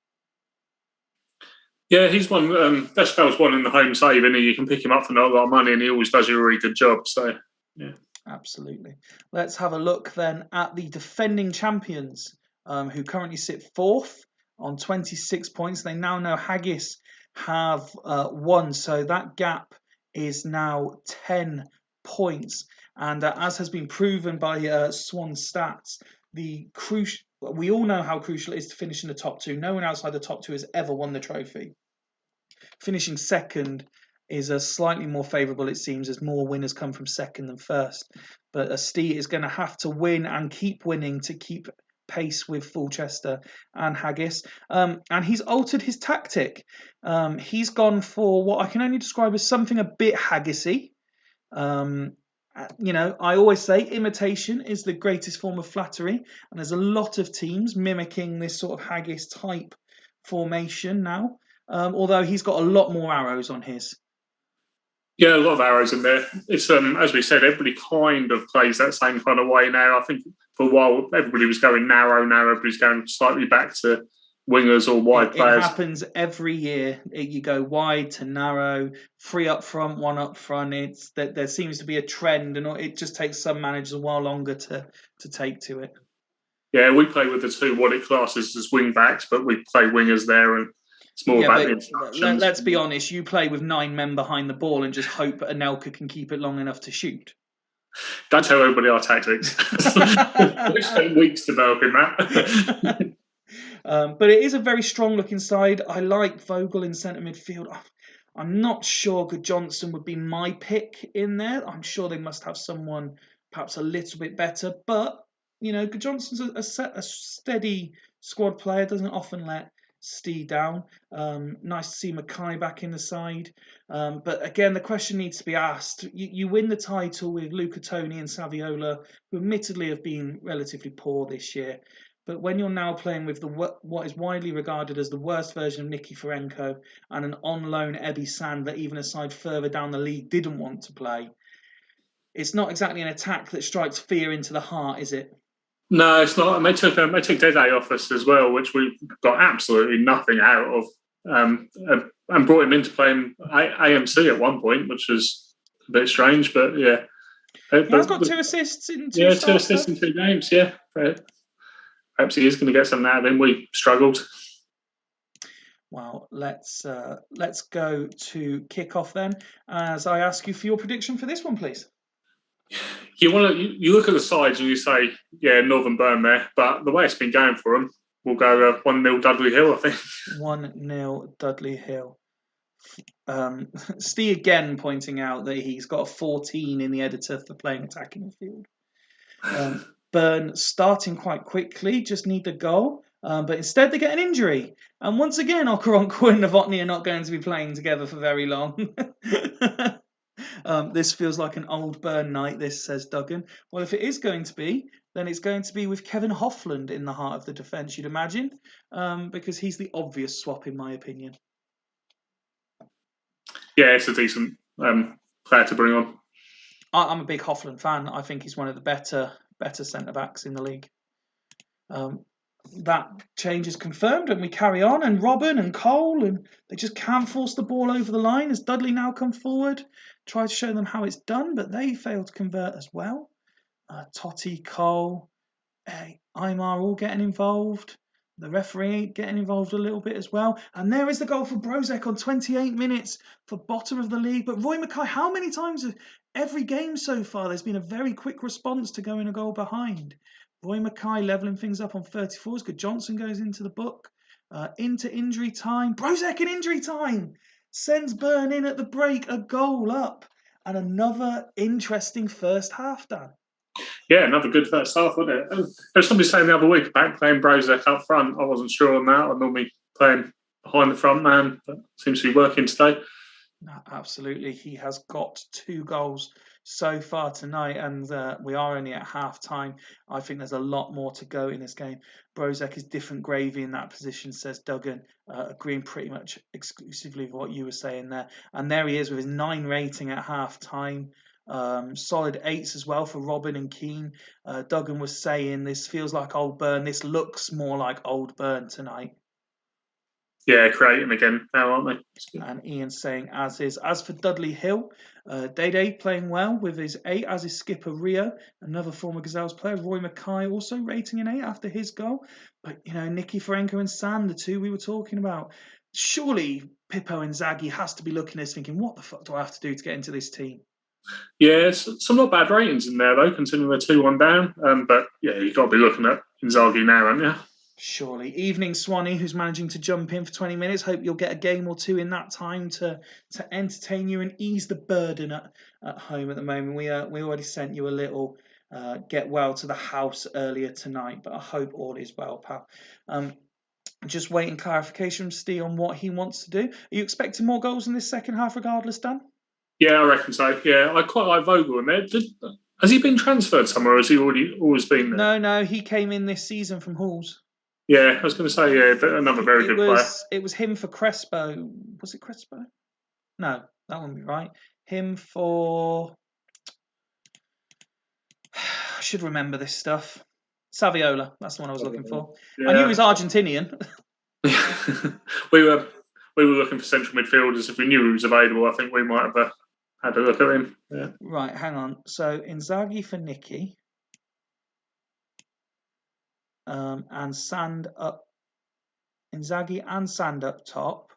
[SPEAKER 2] Yeah, he's one. Westerveld's one in the home save, and you can pick him up for not a lot of money, and he always does a really good job. So, yeah.
[SPEAKER 1] Absolutely. Let's have a look then at the defending champions, who currently sit 4th on 26 points. They now know Haggis have won, so that gap is now 10 points. And as has been proven by Swan Stats, the we all know how crucial it is to finish in the top two. No one outside the top two has ever won the trophy. Finishing second is a slightly more favourable, it seems, as more winners come from second than first. But Stee is going to have to win and keep winning to keep pace with Fulchester and Haggis. And he's altered his tactic. He's gone for what I can only describe as something a bit Haggisy. I always say imitation is the greatest form of flattery, and there's a lot of teams mimicking this sort of Haggis type formation now. Although he's got a lot more arrows on his.
[SPEAKER 2] Yeah, a lot of arrows in there. It's as we said, everybody kind of plays that same kind of way now. I think for a while everybody was going narrow. Now everybody's going slightly back to wingers or wide players.
[SPEAKER 1] It happens every year. You go wide to narrow, 3 up front, 1 up front. It's that there seems to be a trend, and it just takes some managers a while longer to take to it.
[SPEAKER 2] Yeah, we play with the 2 Waddick classes as wing backs, but we play wingers there, and it's more about the instructions.
[SPEAKER 1] Let's be honest, you play with 9 men behind the ball and just hope Anelka can keep it long enough to shoot.
[SPEAKER 2] Don't tell everybody our tactics. We've spent weeks developing that.
[SPEAKER 1] But it is a very strong looking side. I like Vogel in centre midfield. I'm not sure Good Johnson would be my pick in there. I'm sure they must have someone perhaps a little bit better. But, Good Johnson's a steady squad player, doesn't often let Stee down. Nice to see Mackay back in the side. But again, the question needs to be asked. You win the title with Luca Toni and Saviola, who admittedly have been relatively poor this year. But when you're now playing with what is widely regarded as the worst version of Nicky Ferenko and an on-loan Ebby Sand that even a side further down the league didn't want to play, it's not exactly an attack that strikes fear into the heart, is it?
[SPEAKER 2] No, it's not. And they took Dede off us as well, which we got absolutely nothing out of, and brought him into playing AMC at one point, which was a bit strange. But yeah,
[SPEAKER 1] he's got 2 assists in 2 starts.
[SPEAKER 2] 2 assists in 2 games. Yeah, perhaps he is going to get something out of him. We struggled.
[SPEAKER 1] Well, let's go to kick-off then, as I ask you for your prediction for this one, please.
[SPEAKER 2] You look at the sides and you say, yeah, Northern Burn there, but the way it's been going for them, we'll go 1-0 Dudley Hill, I think.
[SPEAKER 1] 1-0 Dudley Hill. Steve again pointing out that he's got a 14 in the editor for playing attacking the field. Burn starting quite quickly, just need the goal, but instead they get an injury. And once again, Okoronkwo and Novotny are not going to be playing together for very long. This feels like an old Burn night, this, says Duggan. Well, if it is going to be, then it's going to be with Kevin Hoffland in the heart of the defence, you'd imagine, because he's the obvious swap, in my opinion.
[SPEAKER 2] Yeah, it's a decent player to bring on.
[SPEAKER 1] I'm a big Hoffland fan. I think he's one of the better centre-backs in the league. That change is confirmed, and we carry on, and Robin and Cole, and they just can't force the ball over the line as Dudley now come forward, try to show them how it's done, but they fail to convert as well. Totti, Cole, Aymar all getting involved. The referee getting involved a little bit as well. And there is the goal for Brozek on 28 minutes for bottom of the league. But Roy Mackay, how many times every game so far there's been a very quick response to going a goal behind? Roy Mackay levelling things up on 34 as Good Johnson goes into the book. Into injury time. Brozek in injury time sends Burn in at the break, a goal up. And another interesting first half, Dan.
[SPEAKER 2] Yeah, another good first half, wasn't it? There was somebody saying the other week about playing Brozek up front. I wasn't sure on that. I'm normally playing behind the front man, but seems to be working today.
[SPEAKER 1] No, absolutely. He has got 2 goals so far tonight, and we are only at half-time. I think there's a lot more to go in this game. Brozek is different gravy in that position, says Duggan, agreeing pretty much exclusively with what you were saying there. And there he is with his 9 rating at half-time. Solid 8s as well for Robin and Keane. Duggan was saying this feels like old Burn. This looks more like old Burn tonight.
[SPEAKER 2] Yeah, creating again now, aren't they?
[SPEAKER 1] And Ian saying as is. As for Dudley Hill, Dede playing well with his 8, as is skipper Rio, another former Gazelles player. Roy Mackay also rating an 8 after his goal. But, Nicky Ferenko and Sand, the 2 we were talking about. Surely Pippo Inzaghi has to be looking at this thinking, what the fuck do I have to do to get into this team?
[SPEAKER 2] Yeah, some not bad ratings in there though, considering they're 2-1 down. But yeah, you've got to be looking at Inzaghi now, haven't you?
[SPEAKER 1] Surely. Evening Swanee, who's managing to jump in for 20 minutes. Hope you'll get a game or two in that time to entertain you and ease the burden at home at the moment. We already sent you a little get well to the house earlier tonight, but I hope all is well, pal. Just waiting clarification from Steve on what he wants to do. Are you expecting more goals in this second half regardless, Dan?
[SPEAKER 2] Yeah, I reckon so. Yeah, I quite like Vogel in there. Has he been transferred somewhere, or has he always been there?
[SPEAKER 1] No, he came in this season from Halls.
[SPEAKER 2] Yeah, I was going to say, yeah, another very good player.
[SPEAKER 1] It was him for Crespo. Was it Crespo? No, that wouldn't be right. Him for. I should remember this stuff. Saviola, that's the one I was looking for. Yeah. I knew he was Argentinian.
[SPEAKER 2] we were looking for central midfielders. If we knew he was available, I think we might have had a look at him. Yeah.
[SPEAKER 1] Right, hang on. So Inzaghi for Nicky. And Sand up. Inzaghi and Sand up top.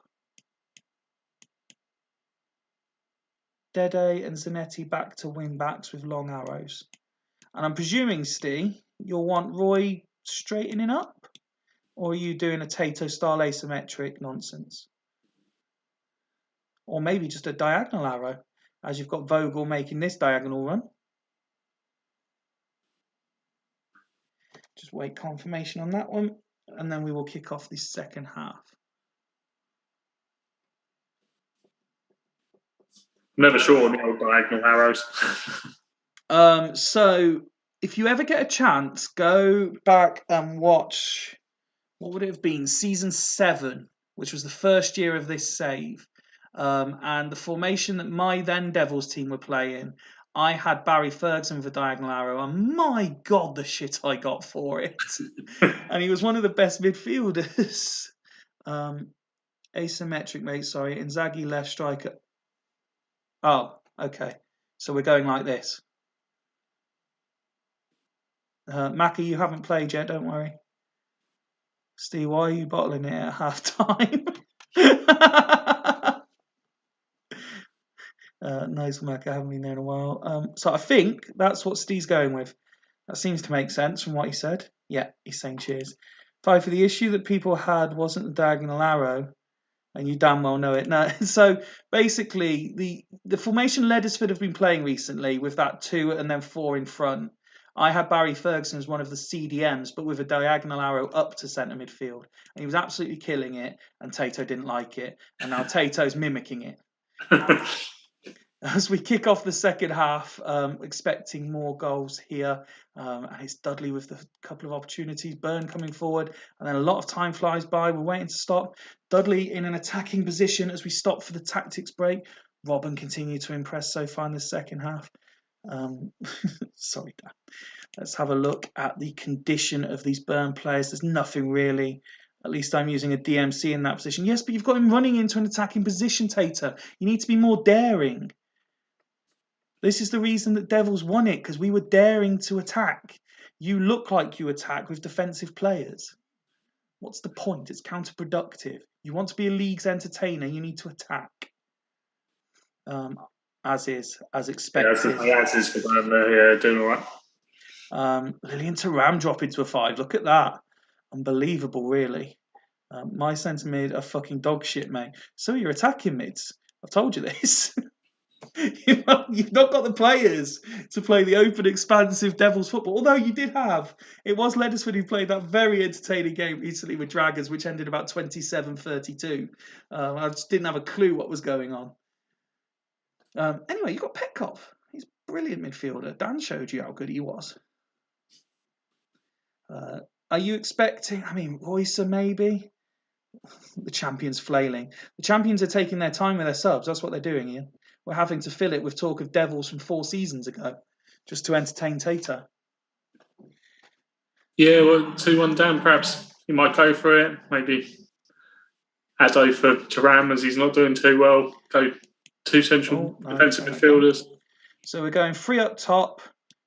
[SPEAKER 1] Dede and Zanetti back to wing backs with long arrows. And I'm presuming, Steve, you'll want Roy straightening up? Or are you doing a Tato style asymmetric nonsense? Or maybe just a diagonal arrow, as you've got Vogel making this diagonal run. Just wait confirmation on that one, and then we will kick off the second half.
[SPEAKER 2] Never sure on the old diagonal arrows.
[SPEAKER 1] So if you ever get a chance, go back and watch, what would it have been, season 7, which was the first year of this save. And the formation that my then Devils team were playing, I had Barry Ferguson for diagonal arrow, and my God, the shit I got for it. And he was one of the best midfielders. Asymmetric, mate, sorry. Inzaghi left striker. Oh, okay. So we're going like this. Mackie, you haven't played yet, don't worry. Steve, why are you bottling it at half time? Nice, Mac. I haven't been there in a while. So I think that's what Steve's going with. That seems to make sense from what he said. Yeah, he's saying cheers. Five, for the issue that people had wasn't the diagonal arrow, and you damn well know it. No, so basically, the formation Leddersford have been playing recently with that 2 and then 4 in front. I had Barry Ferguson as one of the CDMs, but with a diagonal arrow up to centre midfield. And he was absolutely killing it, and Tato didn't like it. And now Tato's mimicking it. As we kick off the second half, expecting more goals here. And it's Dudley with a couple of opportunities, Byrne coming forward, and then a lot of time flies by. We're waiting to stop. Dudley in an attacking position as we stop for the tactics break. Robin continued to impress so far in the second half. Sorry, Dan. Let's have a look at the condition of these Byrne players. There's nothing really. At least I'm using a DMC in that position. Yes, but you've got him running into an attacking position, Tater. You need to be more daring. This is the reason that Devils won it, because we were daring to attack. You look like you attack with defensive players. What's the point? It's counterproductive. You want to be a league's entertainer, you need to attack. As expected.
[SPEAKER 2] Yeah, as is for them there, yeah, doing all right.
[SPEAKER 1] Lillian Thuram drop into a 5. Look at that. Unbelievable, really. My centre mid are fucking dog shit, mate. So are your attacking mids. I've told you this. You've not got the players to play the open, expansive Devils football. Although you did have. It was Leddersford who played that very entertaining game recently with Draggers, which ended about 27-32. I just didn't have a clue what was going on. Anyway, you've got Petkov. He's a brilliant midfielder. Dan showed you how good he was. Are you expecting, Royce maybe? The champions flailing. The champions are taking their time with their subs. That's what they're doing, Ian. We're having to fill it with talk of Devils from 4 seasons ago, just to entertain Tato.
[SPEAKER 2] Yeah, well, 2-1 down, perhaps he might go for it. Maybe Addo for Thuram, as he's not doing too well. Go 2 central defensive midfielders.
[SPEAKER 1] So we're going 3 up top,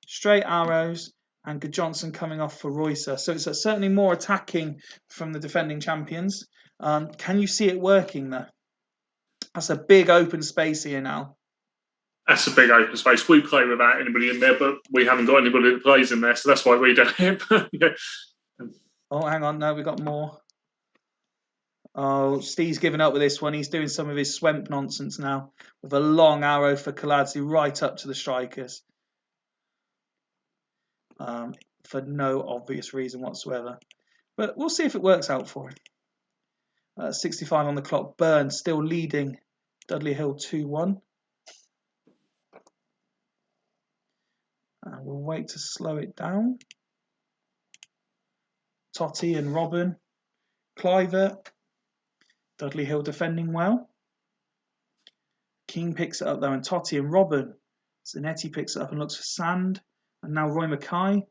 [SPEAKER 1] straight arrows, and Good Johnson coming off for Royce. So it's certainly more attacking from the defending champions. Can you see it working, though? That's a big open space here now.
[SPEAKER 2] That's a big open space. We play without anybody in there, but we haven't got anybody that plays in there, so that's why we don't hit. Yeah.
[SPEAKER 1] Oh, hang on, no, we got more. Oh, Steve's given up with this one. He's doing some of his Swemp nonsense now with a long arrow for Kaladze right up to the strikers. For no obvious reason whatsoever. But we'll see if it works out for him. 65 on the clock. Burn still leading Dudley Hill 2-1. We'll wait to slow it down. Totti and Robin. Cliver. Dudley Hill defending well. King picks it up though, and Totti and Robin. Zanetti picks it up and looks for Sand. And now Roy Mackay.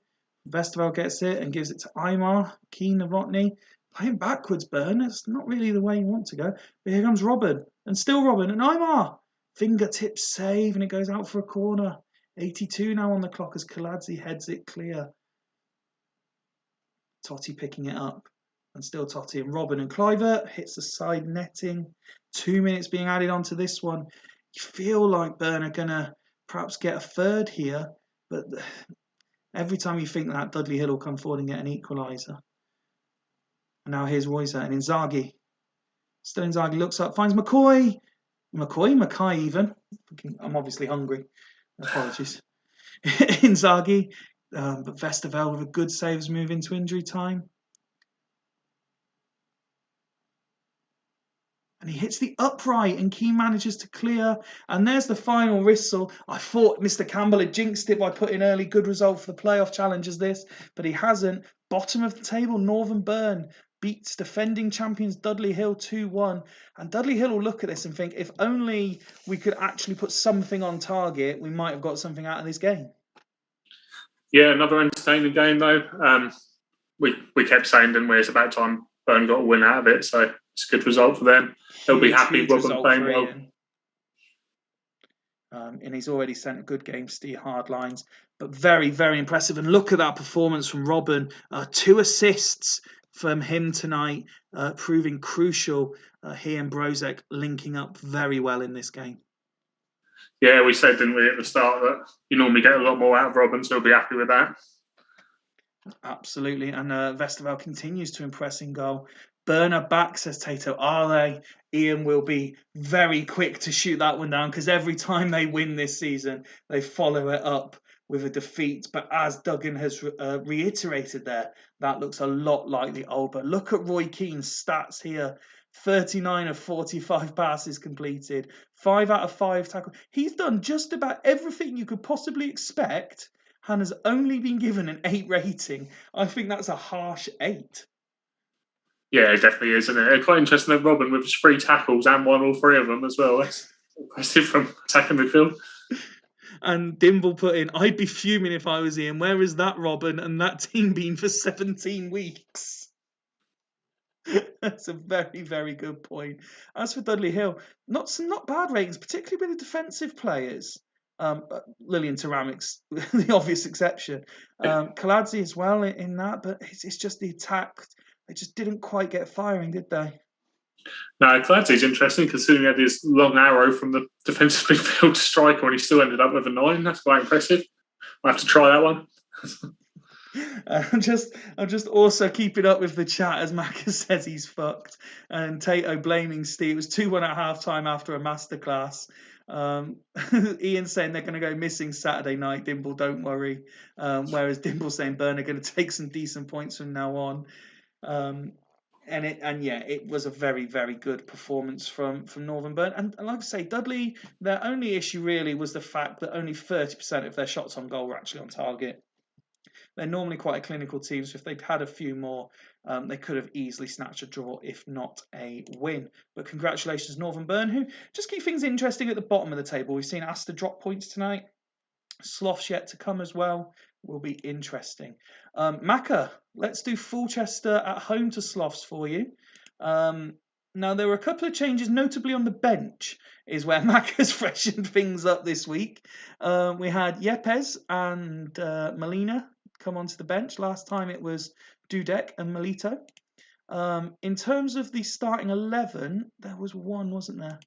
[SPEAKER 1] Vesterveld gets it and gives it to Aymar. Keane, Novotny. Playing backwards, Burn. It's not really the way you want to go. But here comes Robin. And still Robin. And Aymar. Fingertip save. And it goes out for a corner. 82 now on the clock as Kaladze heads it clear. Totti picking it up. And still Totti and Robin. And Cliver hits the side netting. 2 minutes being added onto this one. You feel like Burn are going to perhaps get a third here. But every time you think that, Dudley Hill will come forward and get an equaliser. And now here's Royzer and Inzaghi. Still Inzaghi looks up, finds Mackay even. I'm obviously hungry. Apologies. Inzaghi. But Vesterveld with a good saves move into injury time. And he hits the upright and Keane manages to clear. And there's the final whistle. I thought Mr. Campbell had jinxed it by putting early good result for the playoff challenge as this, but he hasn't. Bottom of the table, Northern Burn beats defending champions Dudley Hill 2-1. And Dudley Hill will look at this and think, if only we could actually put something on target, we might have got something out of this game.
[SPEAKER 2] Yeah, another entertaining game though. We kept saying, didn't we, it's about time Burn got a win out of it, so it's a good result for them. They'll be happy. Robin playing well.
[SPEAKER 1] And he's already sent a good game, Steve Hardlines. But very, very impressive. And look at that performance from Robin. 2 assists from him tonight, proving crucial. He and Brozek linking up very well in this game.
[SPEAKER 2] Yeah, we said, didn't we, at the start that you normally get a lot more out of Robin, so we'll be happy with that.
[SPEAKER 1] Absolutely. And Vesterveld continues to impress in goal. Burner back, says Tato. Are they? Ian will be very quick to shoot that one down because every time they win this season, they follow it up with a defeat. But as Duggan has reiterated there, that looks a lot like the old. But look at Roy Keane's stats here. 39 of 45 passes completed. 5 out of 5 tackles. He's done just about everything you could possibly expect and has only been given an 8 rating. I think that's a harsh 8.
[SPEAKER 2] Yeah, it definitely is, isn't it? Quite interesting that Robin with his 3 tackles and won all 3 of them as well. That's impressive from attacking midfield. And
[SPEAKER 1] Dimble put in, I'd be fuming if I was Ian. Where is that Robin and that team been for 17 weeks? That's a very, very good point. As for Dudley Hill, not bad ratings, particularly with the defensive players. Lillian Ceramics, the obvious exception. Kaladze as well in that, but it's just the attack. They just didn't quite get firing, did they?
[SPEAKER 2] No, Kaladze's interesting considering he had his long arrow from the defensive midfield striker and he still ended up with a 9. That's quite impressive. I'll have to try that one.
[SPEAKER 1] I'm just also keeping up with the chat as Macca says he's fucked. And Tato blaming Steve. It was 2-1 at half-time after a masterclass. Ian saying they're going to go missing Saturday night, Dimble, don't worry. Whereas Dimble saying Burn are going to take some decent points from now on. It was a very, very good performance from Northern Burn. And like I say, Dudley, their only issue really was the fact that only 30% of their shots on goal were actually on target. They're normally quite a clinical team, so if they'd had a few more, they could have easily snatched a draw, if not a win. But congratulations, Northern Burn, who just keep things interesting at the bottom of the table. We've seen Astor drop points tonight. Sloth's yet to come as well. Will be interesting. Macca, let's do Fulchester at home to Sloths for you. Now, there were a couple of changes, notably on the bench, is where Macca's freshened things up this week. We had Yepes and Molina come onto the bench. Last time it was Dudek and Melito. In terms of the starting 11, there was one, wasn't there?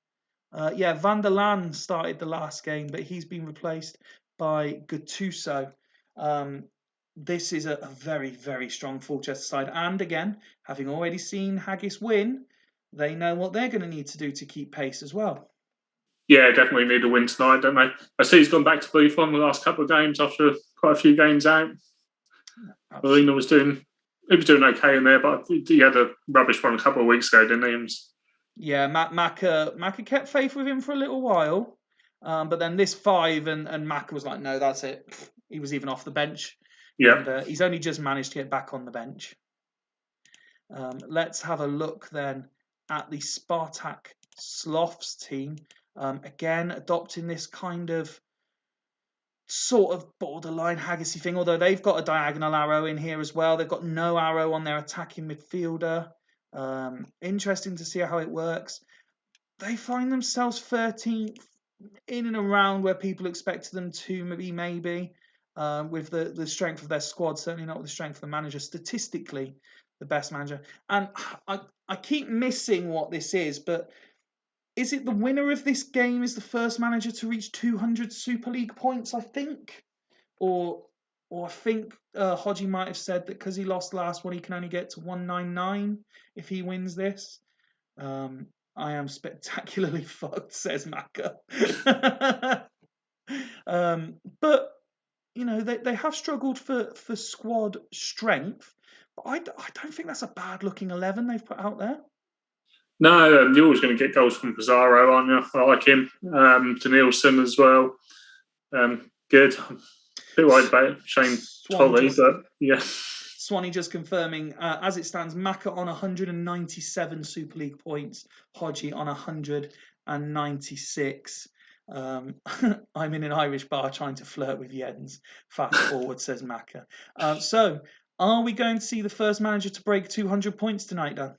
[SPEAKER 1] Van der Laan started the last game, but he's been replaced by Gattuso. This is a very, very strong Fulchester side. And again, having already seen Haggis win, they know what they're going to need to do to keep pace as well.
[SPEAKER 2] Yeah, definitely need a win tonight, don't they? I see he's gone back to Buffon the last couple of games after quite a few games out. Marina was doing okay in there, but he had a rubbish one a couple of weeks ago, didn't he?
[SPEAKER 1] Yeah, Macca kept faith with him for a little while, but then this 5 and Macca was like, no, that's it. He was even off the bench.
[SPEAKER 2] Yeah.
[SPEAKER 1] And he's only just managed to get back on the bench. Let's have a look then at the Spartak Sloths team. Again, adopting this kind of sort of borderline Haggisy thing, although they've got a diagonal arrow in here as well. They've got no arrow on their attacking midfielder. Interesting to see how it works. They find themselves 13th, in and around where people expected them to maybe with the strength of their squad, certainly not with the strength of the manager. Statistically, the best manager. And I keep missing what this is, but is it the winner of this game is the first manager to reach 200 Super League points, I think? Or I think Hodgie might have said that because he lost the last one, he can only get to 199 if he wins this. I am spectacularly fucked, says Macca. But you know they have struggled for squad strength, but I don't think that's a bad looking 11 they've put out there.
[SPEAKER 2] No, you're always going to get goals from Pizarro, aren't you? I like him. To Nielsen as well. Good. A bit worried about Shane Tolley, but yeah.
[SPEAKER 1] Swanee just confirming, as it stands, Macca on 197 Super League points, Hodgie on 196. I'm in an Irish bar trying to flirt with Jens. Fast forward, says Macca. So, are we going to see the first manager to break 200 points tonight, Dan?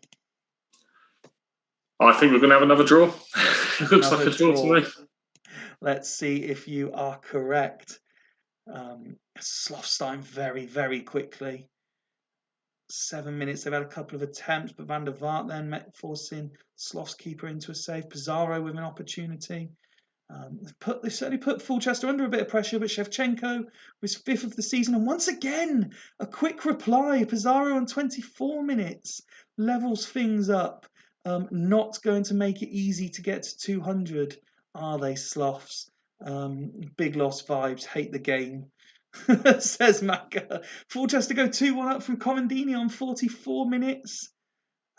[SPEAKER 2] I think we're going to have another draw. Looks like a draw to me.
[SPEAKER 1] Let's see if you are correct. Sloth's starting very, very quickly. 7 minutes. They've had a couple of attempts, but Van der Vaart then forcing Sloth's keeper into a save. Pizarro with an opportunity. They've certainly put Fulchester under a bit of pressure, but Shevchenko was 5th of the season. And once again, a quick reply. Pizarro on 24 minutes levels things up. Not going to make it easy to get to 200, are they, Sloths? Big loss vibes. Hate the game. Says Macca. Fulchester go 2-1 up from Comandini on 44 minutes.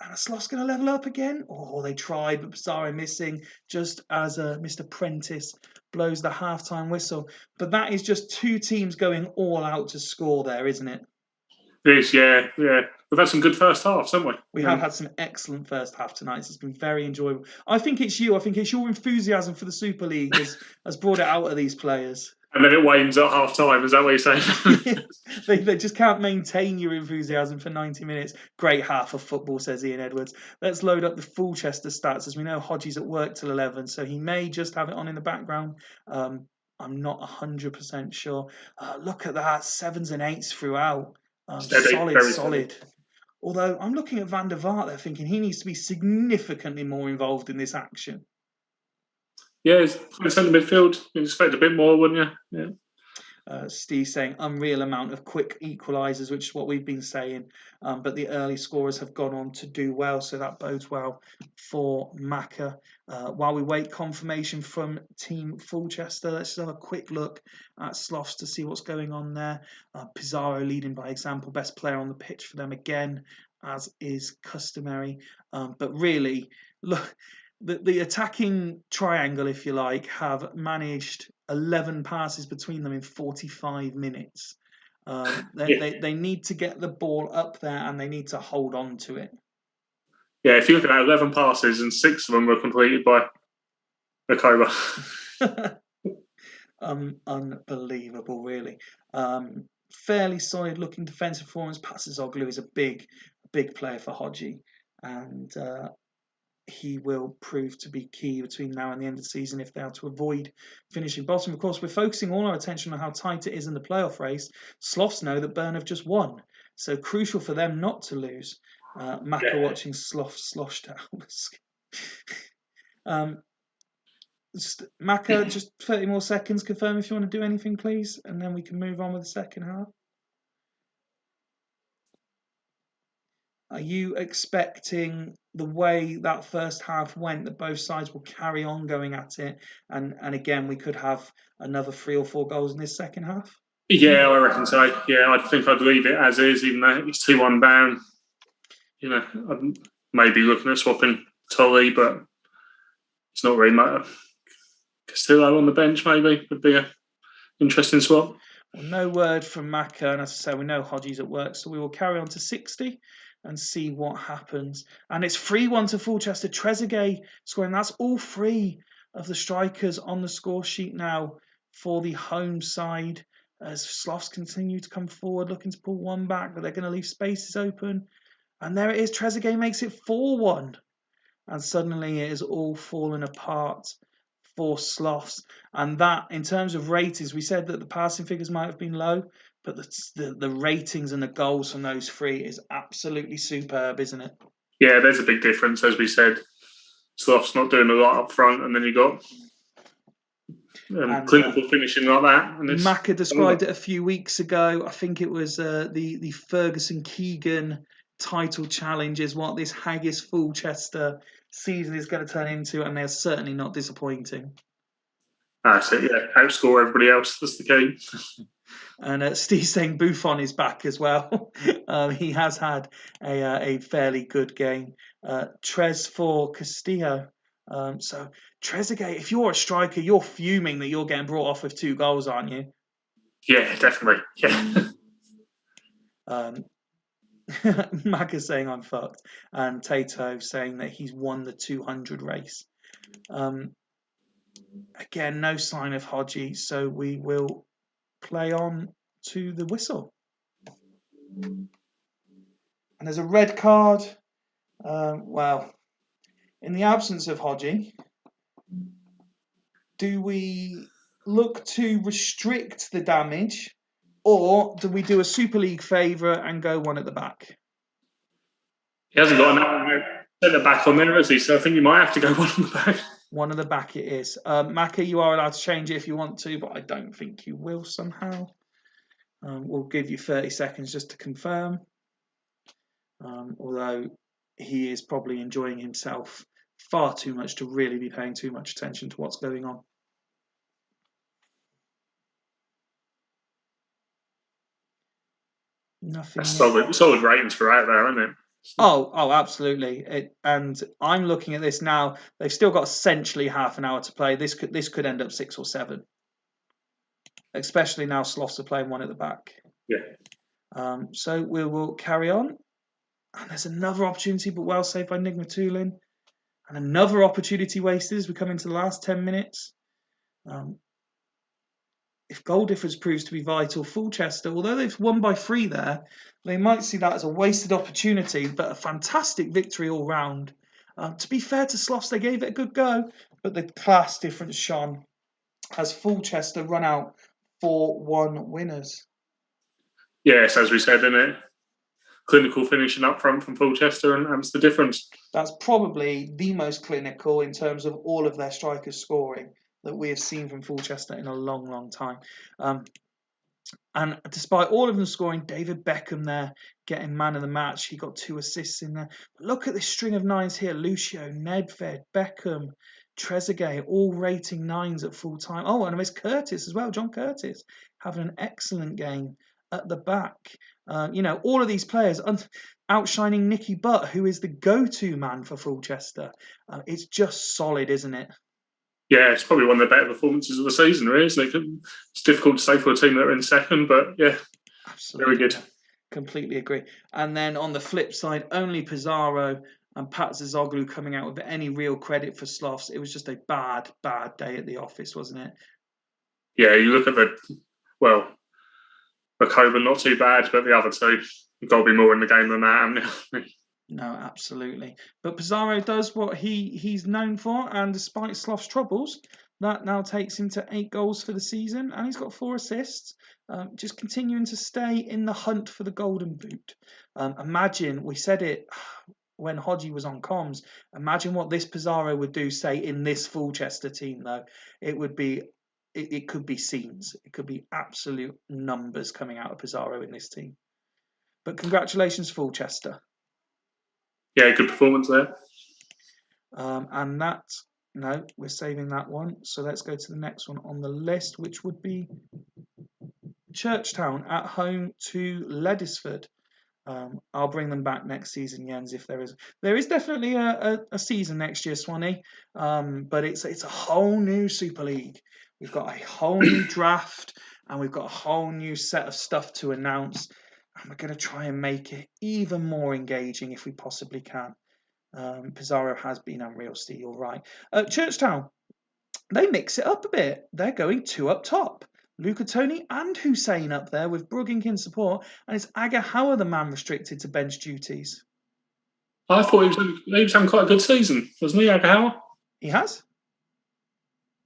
[SPEAKER 1] And a Sloth's going to level up again? Oh, they tried, but Pizarro missing just as Mr. Prentice blows the halftime whistle. But that is just two teams going all out to score there, isn't it?
[SPEAKER 2] It is, yeah. We've had some good first halves, haven't we?
[SPEAKER 1] We have had some excellent first half tonight. It's been very enjoyable. I think it's you. I think it's your enthusiasm for the Super League has brought it out of these players.
[SPEAKER 2] And then it wanes at half time, is that what you're saying?
[SPEAKER 1] They just can't maintain your enthusiasm for 90 minutes. Great half of football, says Ian Edwards. Let's load up the Fulchester stats. As we know, Hodgie's at work till 11, so he may just have it on in the background. I'm not 100% sure. Look at that, 7s and 8s throughout. Solid. Although I'm looking at Van der Vaart there thinking he needs to be significantly more involved in this action.
[SPEAKER 2] Yeah, he's playing centre midfield. You'd expect a bit more, wouldn't you? Yeah.
[SPEAKER 1] Steve saying unreal amount of quick equalisers, which is what we've been saying. But the early scorers have gone on to do well, so that bodes well for Macca. While we wait confirmation from Team Fulchester, let's just have a quick look at Sloths to see what's going on there. Pizarro leading by example, best player on the pitch for them again, as is customary. But really, look. The attacking triangle, if you like, have managed 11 passes between them in 45 minutes. They need to get the ball up there and they need to hold on to it.
[SPEAKER 2] Yeah, if you look at that, 11 passes and 6 of them were completed by Nakova.
[SPEAKER 1] Unbelievable, really. Fairly solid looking defensive performance. Pasizoglu is a big player for Hodgie. And he will prove to be key between now and the end of the season if they are to avoid finishing bottom. Of course, we're focusing all our attention on how tight it is in the playoff race. Sloths know that Bern have just won, so crucial for them not to lose. Macca watching Sloth sloshed out. Maka, just 30 more seconds. Confirm if you want to do anything, please, and then we can move on with the second half. Are you expecting the way that first half went that both sides will carry on going at it, and again we could have another 3 or 4 goals in this second half?
[SPEAKER 2] Yeah, I reckon so. Yeah, I think I'd leave it as is, even though it's 2-1 down. I'd maybe looking at swapping Tolly, but it's not really matter. Castillo on the bench maybe would be an interesting swap.
[SPEAKER 1] Well, no word from Maka, and as I say, we know Hodgie's at work, so we will carry on to 60 and see what happens. And it's 3-1 to Fulchester. Trezeguet scoring. That's all 3 of the strikers on the score sheet now for the home side, as Sloths continue to come forward, looking to pull one back, but they're going to leave spaces open. And there it is. Trezeguet makes it 4-1. And suddenly it has all fallen apart for Sloths. And that, in terms of ratings, we said that the passing figures might have been low, but the ratings and the goals from those 3 is absolutely superb, isn't it?
[SPEAKER 2] Yeah, there's a big difference, as we said. Sloth's not doing a lot up front, and then you got clinical finishing like that. And
[SPEAKER 1] Maka described it a few weeks ago. I think it was the Ferguson Keegan title challenge is what this Haggis Fulchester season is going to turn into, and they're certainly not disappointing.
[SPEAKER 2] That's it, yeah. Outscore everybody else, that's the key.
[SPEAKER 1] And Steve saying Buffon is back as well. He has had a fairly good game. Trez for Castillo. So Trezeguet, if you're a striker, you're fuming that you're getting brought off with 2 goals, aren't you?
[SPEAKER 2] Yeah, definitely. Yeah.
[SPEAKER 1] Maka saying I'm fucked, and Tato saying that he's won the 200 race. Again, no sign of Hodgie, so we will play on to the whistle. And there's a red card. Well, in the absence of Hodgie, do we look to restrict the damage, or do we do a Super League favourite and go one at the back?
[SPEAKER 2] He hasn't got an centre back on there, has he? So I think you might have to go one at the back.
[SPEAKER 1] One at the back it is. Maka, you are allowed to change it if you want to, but I don't think you will somehow. We'll give you 30 seconds just to confirm. Although he is probably enjoying himself far too much to really be paying too much attention to what's going on. Nothing.
[SPEAKER 2] Solid ratings for out there, isn't it?
[SPEAKER 1] Oh, absolutely. And I'm looking at this now. They've still got essentially half an hour to play. This could end up 6 or 7. Especially now Sloths are playing one at the back.
[SPEAKER 2] Yeah.
[SPEAKER 1] So we will carry on. And there's another opportunity, but well saved by Nigma Tulin. And another opportunity wasted as we come into the last 10 minutes. If goal difference proves to be vital, Fulchester, although they've won by 3 there, they might see that as a wasted opportunity, but a fantastic victory all round. To be fair to Sloths, they gave it a good go, but the class difference shone as Fulchester run out 4-1 winners.
[SPEAKER 2] Yes, as we said, isn't it? Clinical finishing up front from Fulchester, and that's the difference.
[SPEAKER 1] That's probably the most clinical in terms of all of their strikers scoring that we have seen from Fulchester in a long, long time. And despite all of them scoring, David Beckham there getting man of the match. He got 2 assists in there. But look at this string of 9s here. Lucio, Nedved, Beckham, Trezeguet, all rating 9s at full time. Oh, and there's Curtis as well. John Curtis having an excellent game at the back. All of these players outshining Nicky Butt, who is the go-to man for Fulchester. It's just solid, isn't it?
[SPEAKER 2] Yeah, it's probably one of the better performances of the season, really, isn't it? It's difficult to say for a team that are in second, but yeah, absolutely. Very good.
[SPEAKER 1] Completely agree. And then on the flip side, only Pizarro and Pat Zizoglu coming out with any real credit for Sloths. It was just a bad day at the office, wasn't it?
[SPEAKER 2] Yeah, you look at Makoba, not too bad, but the other 2, you've got to be more in the game than that, haven't you?
[SPEAKER 1] No, absolutely. But Pizarro does what he's known for, and despite Sloth's troubles, that now takes him to 8 goals for the season, and he's got 4 assists, just continuing to stay in the hunt for the Golden Boot. Imagine, we said it when Hodgie was on comms. Imagine what this Pizarro would do, say, in this Fulchester team, though. It would be, it could be scenes. It could be absolute numbers coming out of Pizarro in this team. But congratulations, Fulchester.
[SPEAKER 2] Yeah, good performance there.
[SPEAKER 1] And that, no, we're saving that one. So let's go to the next one on the list, which would be Churchtown at home to Ledisford. I'll bring them back next season, Jens, if there is. There is definitely a season next year, Swanee, but it's a whole new Super League. We've got a whole new draft, and we've got a whole new set of stuff to announce, and we're going to try and make it even more engaging if we possibly can. Pizarro has been unreal, Steve, you're right. Churchtown, they mix it up a bit. They're going 2 up top. Luca Tony and Hussein up there with Brugging in support, and it's Aga Hauer, the man restricted to bench duties.
[SPEAKER 2] I thought he was having quite a good season, wasn't he, Agahauer?
[SPEAKER 1] He has.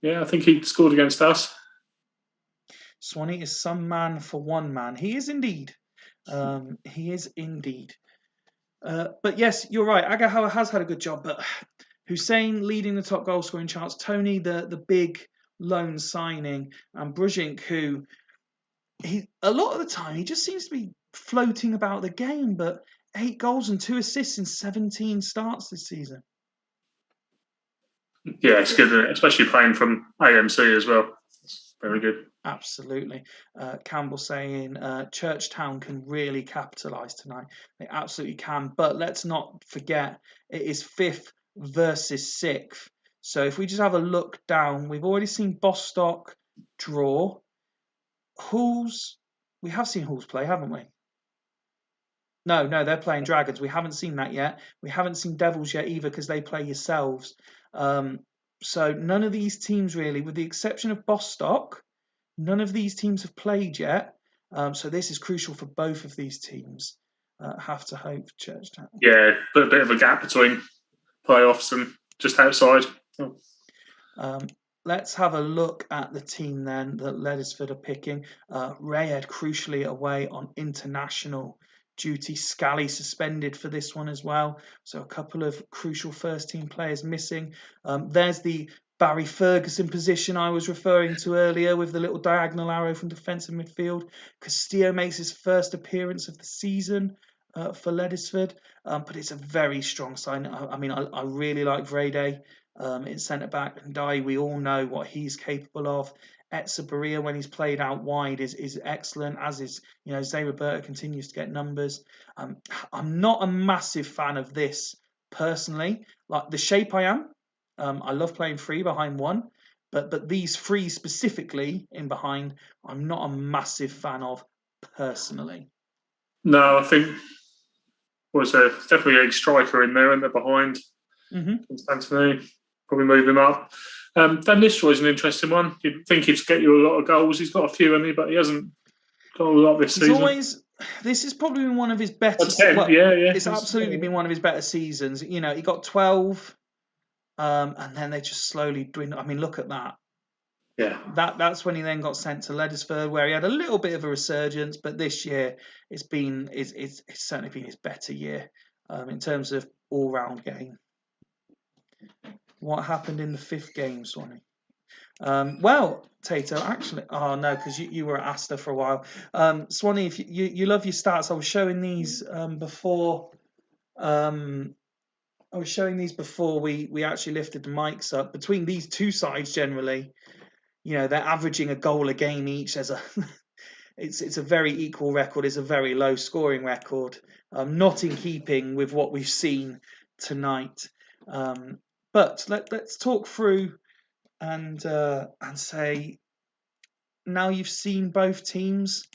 [SPEAKER 2] Yeah, I think he scored against us.
[SPEAKER 1] Swanee is some man for one man. He is indeed. He is indeed. But yes, you're right. Aga Hauer has had a good job, but Hussein leading the top goal scoring charts, Tony the big loan signing, and Brugging, who a lot of the time he just seems to be floating about the game, but 8 goals and 2 assists in 17 starts this season.
[SPEAKER 2] Yeah, it's good, isn't it? Especially playing from AMC as well. It's very good.
[SPEAKER 1] Absolutely. Campbell saying Churchtown can really capitalise tonight. They absolutely can, but let's not forget it is 5th versus 6th. So if we just have a look down, we've already seen Bostock draw. Halls, we have seen Halls play, haven't we? No, they're playing Dragons. We haven't seen that yet. We haven't seen Devils yet either because they play yourselves. So none of these teams really, with the exception of Bostock, none of these teams have played yet. So this is crucial for both of these teams. Have to hope for Churchtown.
[SPEAKER 2] Yeah, put a bit of a gap between playoffs and just outside.
[SPEAKER 1] Let's have a look at the team then that Ledisford are picking. Rayhead crucially away on international duty. Scally suspended for this one as well. So a couple of crucial first team players missing. There's the Barry Ferguson position I was referring to earlier with the little diagonal arrow from defensive midfield. Castillo makes his first appearance of the season for Ledisford, but it's a very strong sign. I really like Vrede. In centre back, and Dai, we all know what he's capable of. Etsabaria, when he's played out wide, is excellent, as is, Zay Roberta continues to get numbers. I'm not a massive fan of this personally. Like the shape I am. I love playing 3 behind 1, but these 3 specifically in behind, I'm not a massive fan of personally.
[SPEAKER 2] No, I think there's definitely a striker in there, and they're behind. Constantine. Probably move him up. Dan Nisroy's an interesting one. You'd think he'd get you a lot of goals. He's got a few, hasn't he? But he hasn't got a lot this season.
[SPEAKER 1] This has probably been one of his better. It's absolutely been one of his better seasons. He got 12, and then they just slowly dwindled. I mean, look at that.
[SPEAKER 2] Yeah.
[SPEAKER 1] That's when he then got sent to Ledisford, where he had a little bit of a resurgence. But this year, it's certainly been his better year in terms of all-round game. What happened in the 5th game, Swanee? Well, Tato, actually, because you were at Astor for a while. Swanee, if you love your stats, I was showing these before. We actually lifted the mics up. Between these 2 sides, generally, they're averaging a goal a game each. It's a very equal record. It's a very low scoring record. Not in keeping with what we've seen tonight. But let's talk through and say, now you've seen both teams,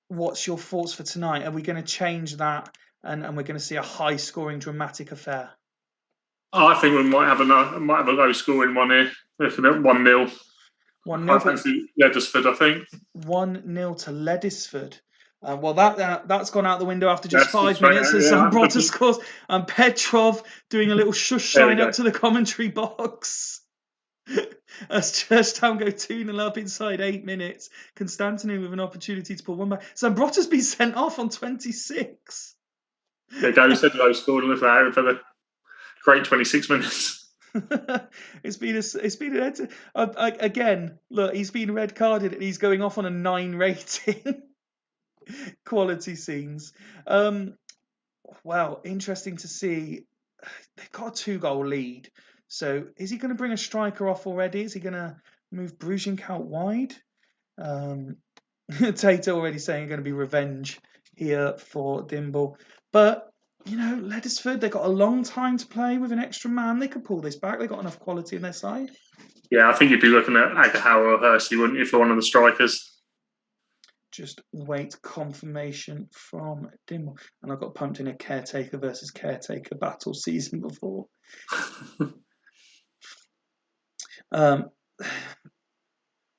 [SPEAKER 1] what's your thoughts for tonight? Are we going to change that and we're going to see a high-scoring, dramatic affair?
[SPEAKER 2] I think we might have a low-scoring one here. Looking at 1-0.
[SPEAKER 1] 1-0.
[SPEAKER 2] Ledisford, I think.
[SPEAKER 1] 1-0 to Ledisford. Well, that's gone out the window after just 5 minutes as Zambrotta scores, and Petrov doing a little shush sign up to the commentary box. As Churchtown go 2-0 up inside 8 minutes. Constantinu with an opportunity to pull one back. Zambrotta's been sent off on 26.
[SPEAKER 2] There goes said low scored and look at that for the great 26 minutes.
[SPEAKER 1] It's been again. Look, he's been red carded and he's going off on a 9 rating. Quality scenes. Well, interesting to see. They've got a 2-goal lead. So is he going to bring a striker off already? Is he going to move Brujink out wide? Tato already saying going to be revenge here for Dimble. But, you know, Ledesford, they've got a long time to play with an extra man. They could pull this back. They've got enough quality in their side.
[SPEAKER 2] Yeah, I think you'd be looking at Agahawa or Hersey, wouldn't you, for one of the strikers?
[SPEAKER 1] Just wait confirmation from Dimble. And I got pumped in a caretaker versus caretaker battle season before.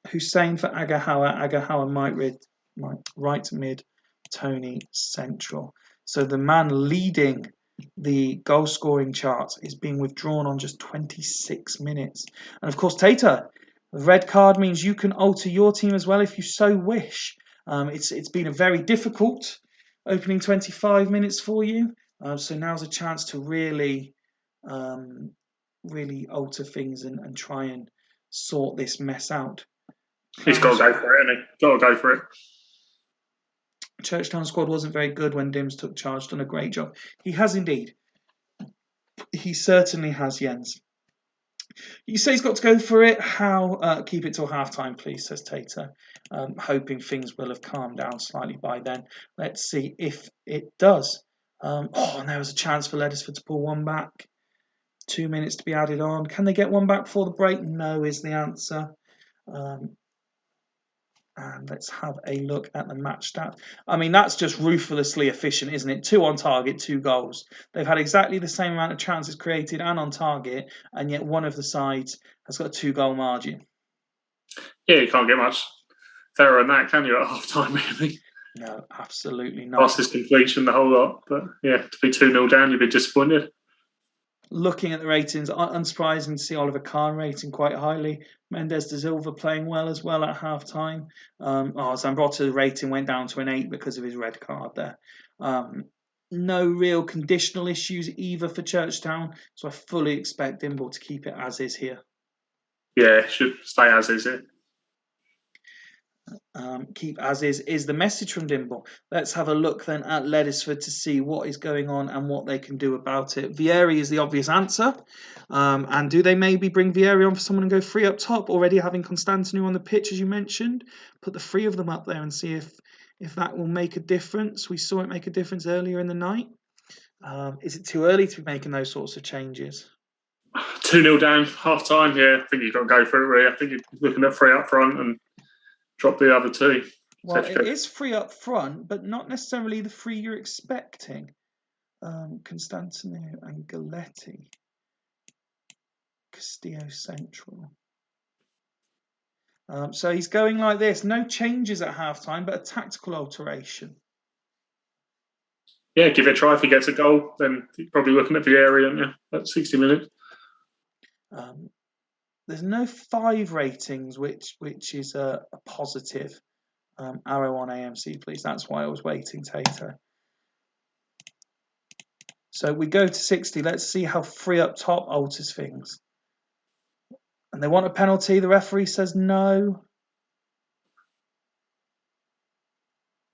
[SPEAKER 1] Hussein for Agahawa might right mid, Tony central. So the man leading the goal scoring charts is being withdrawn on just 26 minutes. And of course, Tata, the red card means you can alter your team as well if you so wish. It's been a very difficult opening 25 minutes for you. So now's a chance to really alter things and try and sort this mess out.
[SPEAKER 2] He's got to go for it, hasn't he? Got to go for it.
[SPEAKER 1] Churchtown squad wasn't very good when Dims took charge. Done a great job. He has indeed. He certainly has, Jens. You say he's got to go for it. How? Keep it till half-time, please, says Tater. Hoping things will have calmed down slightly by then. Let's see if it does. And there was a chance for Ledesford to pull one back. 2 minutes to be added on. Can they get one back before the break? No is the answer. And let's have a look at the match stat. I mean, that's just ruthlessly efficient, isn't it? 2 on target, 2 goals. They've had exactly the same amount of chances created and on target, and yet one of the sides has got a 2-goal margin.
[SPEAKER 2] Yeah, you can't get much fairer than that, can you, at half-time, really?
[SPEAKER 1] No, absolutely not.
[SPEAKER 2] Passes completion, the whole lot. But, yeah, to be 2-0 down, you'd be disappointed.
[SPEAKER 1] Looking at the ratings, unsurprising to see Oliver Kahn rating quite highly. Mendes de Silva playing well as well at half-time. Zambrotta's rating went down to an 8 because of his red card there. No real conditional issues either for Churchtown, so I fully expect Dimble to keep it as is here.
[SPEAKER 2] Yeah, should stay as is it.
[SPEAKER 1] Keep as is the message from Dimble. Let's have a look then at Ledesford to see what is going on and what they can do about it. Vieri is the obvious answer. And do they maybe bring Vieri on for someone and go free up top, already having Constantinu on the pitch, as you mentioned? Put the 3 of them up there and see if that will make a difference. We saw it make a difference earlier in the night. Is it too early to be making those sorts of changes?
[SPEAKER 2] 2-0 down, half-time, yeah. I think you've got to go for it, really. I think you're looking at 3 up front and drop the other 2.
[SPEAKER 1] Well, it is 3 up front, but not necessarily the 3 you're expecting. Constantinu and Galletti. Castillo central. So he's going like this. No changes at halftime, but a tactical alteration.
[SPEAKER 2] Yeah, give it a try. If he gets a goal, then you're probably looking at the area, aren't you, at 60 minutes.
[SPEAKER 1] There's no 5 ratings, which is a positive. Arrow on AMC, please. That's why I was waiting, Tato. So we go to 60. Let's see how 3 up top alters things. And they want a penalty. The referee says no.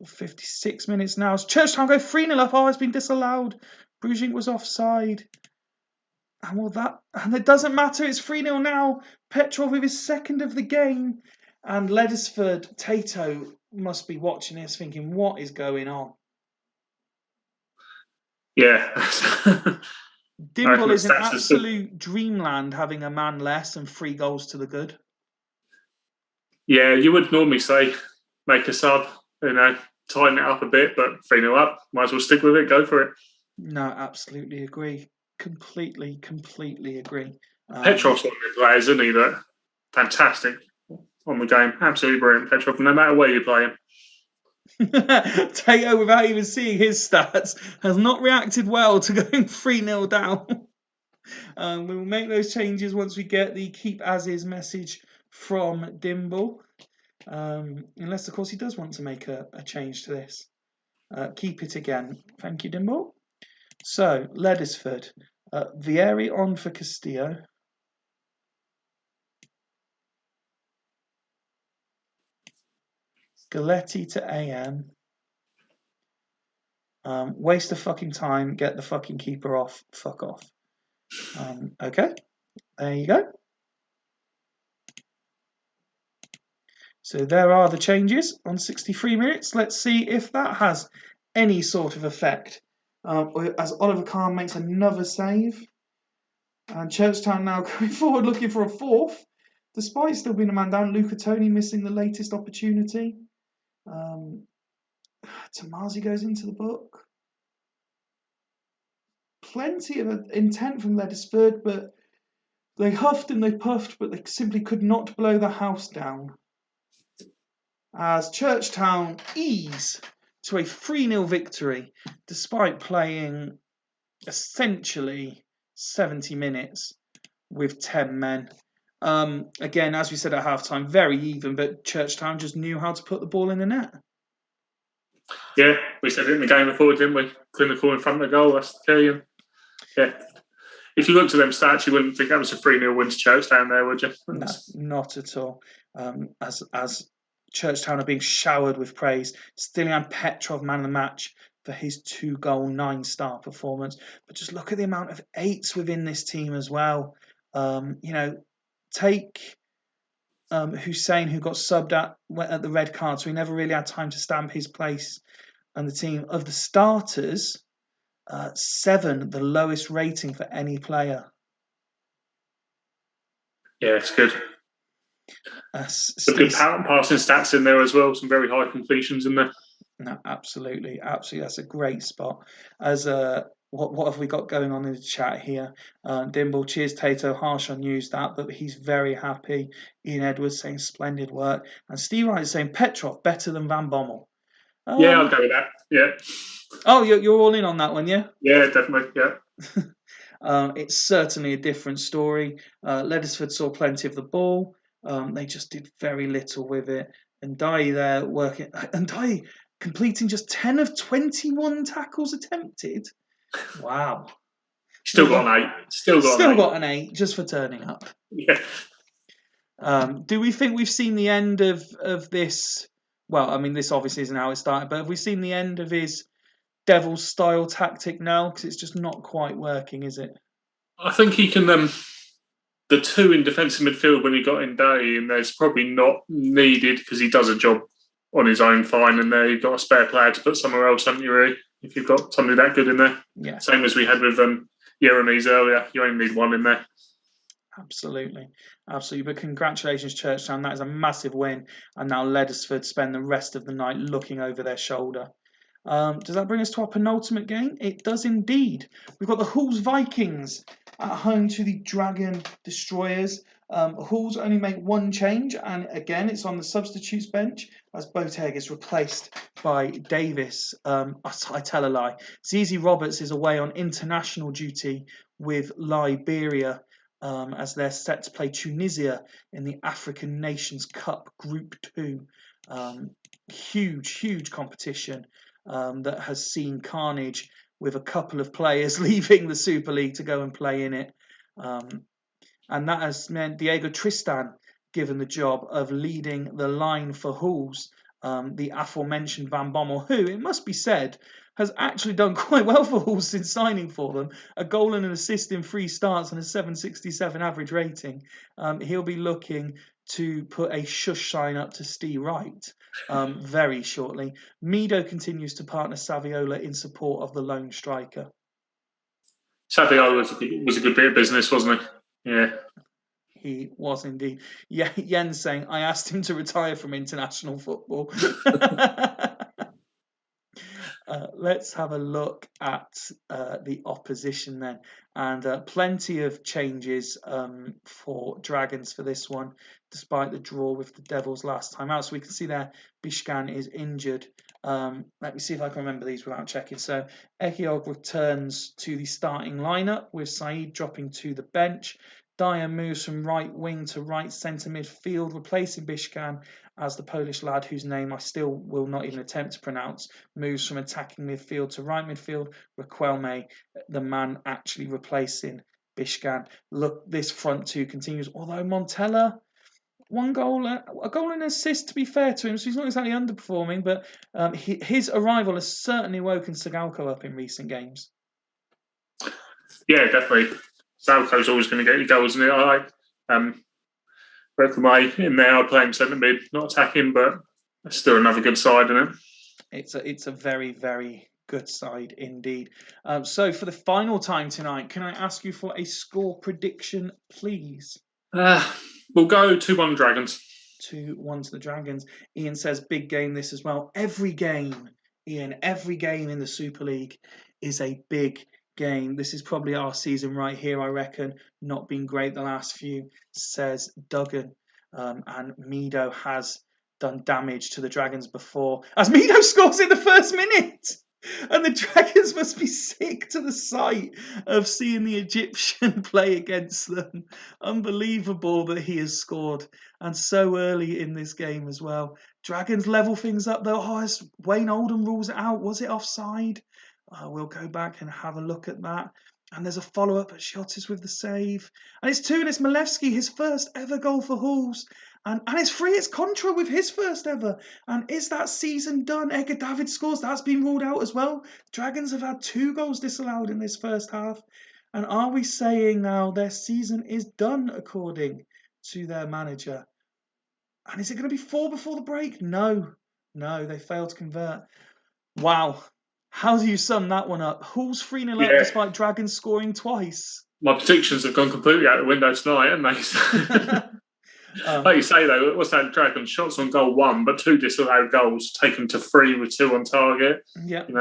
[SPEAKER 1] 56 minutes now. Churchtown go 3-0 up. Oh, it's been disallowed. Brujink was offside. And it doesn't matter. It's 3-0 now. Petrov with his 2nd of the game. And Ledesford, Tato must be watching this thinking, what is going on?
[SPEAKER 2] Yeah.
[SPEAKER 1] Dimble is an absolute dreamland, having a man less and 3 goals to the good.
[SPEAKER 2] Yeah, you would normally say make a sub, tighten it up a bit, but 3-0 up, might as well stick with it, go for it.
[SPEAKER 1] No, absolutely agree. Completely agree.
[SPEAKER 2] Petrov's one of the players, isn't he? That fantastic on the game. Absolutely brilliant, Petrov, no matter where you play him.
[SPEAKER 1] Tato, without even seeing his stats, has not reacted well to going 3-0 down. We will make those changes once we get the keep as is message from Dimble. Unless, of course, he does want to make a change to this. Keep it again. Thank you, Dimble. So, Ledesford. Vieri on for Castillo. Galletti to AM. Waste of fucking time. Get the fucking keeper off. Fuck off. Okay. There you go. So there are the changes on 63 minutes. Let's see if that has any sort of effect. As Oliver Kahn makes another save. And Churchtown now going forward looking for a fourth. Despite still being a man down, Luca Toni missing the latest opportunity. Tomasi goes into the book. Plenty of intent from Ledesford, but they huffed and they puffed, but they simply could not blow the house down. As Churchtown ease to a 3-0 victory, despite playing essentially 70 minutes with 10 men. Again, as we said at halftime, very even, but Churchtown just knew how to put the ball in the net.
[SPEAKER 2] Yeah, we said it in the game before, didn't we? Clinical in front of the goal, that's the key. Yeah. If you looked at them stats, you wouldn't think that was a 3-0 win to Churchtown there, would you?
[SPEAKER 1] No, not at all. As Churchtown are being showered with praise, Stilian Petrov, man of the match, for his 2-goal, 9-star performance. But just look at the amount of 8s within this team as well. Take Hussein, who got subbed at the red card, so he never really had time to stamp his place on the team. Of the starters, 7, the lowest rating for any player.
[SPEAKER 2] Yeah, it's good. Some good passing stats in there as well. Some very high completions in there.
[SPEAKER 1] No, absolutely. That's a great spot. As what have we got going on in the chat here? Dimble, cheers, Tato. Harsh on news that, but he's very happy. Ian Edwards saying splendid work, and Steve Wright is saying Petrov better than Van Bommel.
[SPEAKER 2] Yeah, I'll go with that. Yeah.
[SPEAKER 1] Oh, you're all in on that one, yeah?
[SPEAKER 2] Yeah, definitely. Yeah.
[SPEAKER 1] It's certainly a different story. Ledesford saw plenty of the ball. They just did very little with it. And Dye there working. And Dye completing just 10 of 21 tackles attempted. Wow.
[SPEAKER 2] Still got an 8. Still
[SPEAKER 1] got an 8 just for turning up.
[SPEAKER 2] Yeah.
[SPEAKER 1] Do we think we've seen the end of this? Well, I mean, this obviously isn't how it started, but have we seen the end of his Devils style tactic now? Because it's just not quite working, is it?
[SPEAKER 2] I think he can. The 2 in defensive midfield when he got in Day, and there's probably not needed because he does a job on his own fine, and there you've got a spare player to put somewhere else, haven't you, really? If you've got somebody that good in there.
[SPEAKER 1] Yeah.
[SPEAKER 2] Same as we had with Jeremy's earlier. You only need 1 in there.
[SPEAKER 1] Absolutely. But congratulations, Churchtown. That is a massive win. And now Ledesford spend the rest of the night looking over their shoulder. Does that bring us to our penultimate game? It does indeed. We've got the Hulls Vikings at home to the Dragon Destroyers. Hulls only make 1 change, and again, it's on the substitutes bench as Boateng is replaced by Davis. I tell a lie. Zizi Roberts is away on international duty with Liberia as they're set to play Tunisia in the African Nations Cup Group 2. Huge competition that has seen carnage with a couple of players leaving the Super League to go and play in it. And that has meant Diego Tristan given the job of leading the line for Hulls, the aforementioned Van Bommel, who, it must be said, has actually done quite well for Hulls since signing for them. A goal and an assist in 3 starts and a 767 average rating. He'll be looking to put a shush sign up to Steve Wright very shortly. Mido continues to partner Saviola in support of the lone striker.
[SPEAKER 2] Saviola was a good bit of business, wasn't he? Yeah.
[SPEAKER 1] He was indeed. Yeah, Jens saying, I asked him to retire from international football. Let's have a look at the opposition then. And plenty of changes for Dragons for this one, despite the draw with the Devils last time out. So we can see there, Bishkan is injured. Let me see if I can remember these without checking. So Ekiog returns to the starting lineup with Saeed dropping to the bench. Dyer moves from right wing to right centre midfield, replacing Bishkan, as the Polish lad, whose name I still will not even attempt to pronounce, moves from attacking midfield to right midfield. Raquelme, the man actually replacing Bishkan. Look, this front two continues, although Montella, a goal and an assist, to be fair to him, so he's not exactly underperforming, but his arrival has certainly woken Sagalko up in recent games.
[SPEAKER 2] Yeah, definitely. Salco's always going to get you goals, isn't it? I like Recklemay in there, playing centre mid, not attacking, but still another good side, isn't it?
[SPEAKER 1] It's a very, very good side indeed. So for the final time tonight, can I ask you for a score prediction, please?
[SPEAKER 2] We'll go 2-1 Dragons.
[SPEAKER 1] 2-1 to the Dragons. Ian says big game this as well. Every game, Ian, every game in the Super League is a big game. This is probably our season right here, I reckon. Not been great the last few, says Duggan. And Mido has done damage to the Dragons before, as Mido scores in the first minute. And the Dragons must be sick to the sight of seeing the Egyptian play against them. Unbelievable that he has scored, and so early in this game as well. Dragons level things up though. Oh, as Wayne Oldham rules it out. Was it offside? We'll go back and have a look at that. And there's a follow-up at Shotis with the save. And it's 2, and it's Malewski, his first ever goal for Hulls. And it's 3, it's Contra with his first ever. And is that season done? Edgar David scores, that's been ruled out as well. Dragons have had 2 goals disallowed in this first half. And are we saying now their season is done according to their manager? And is it going to be 4 before the break? No, they failed to convert. Wow. How do you sum that one up? Hulls 3-0 up despite Dragons scoring twice.
[SPEAKER 2] My predictions have gone completely out the window tonight, haven't they? Like you say, though, what's that? Dragons shots on goal 1, but 2 disallowed goals, taken to 3 with 2 on target.
[SPEAKER 1] Yeah.
[SPEAKER 2] You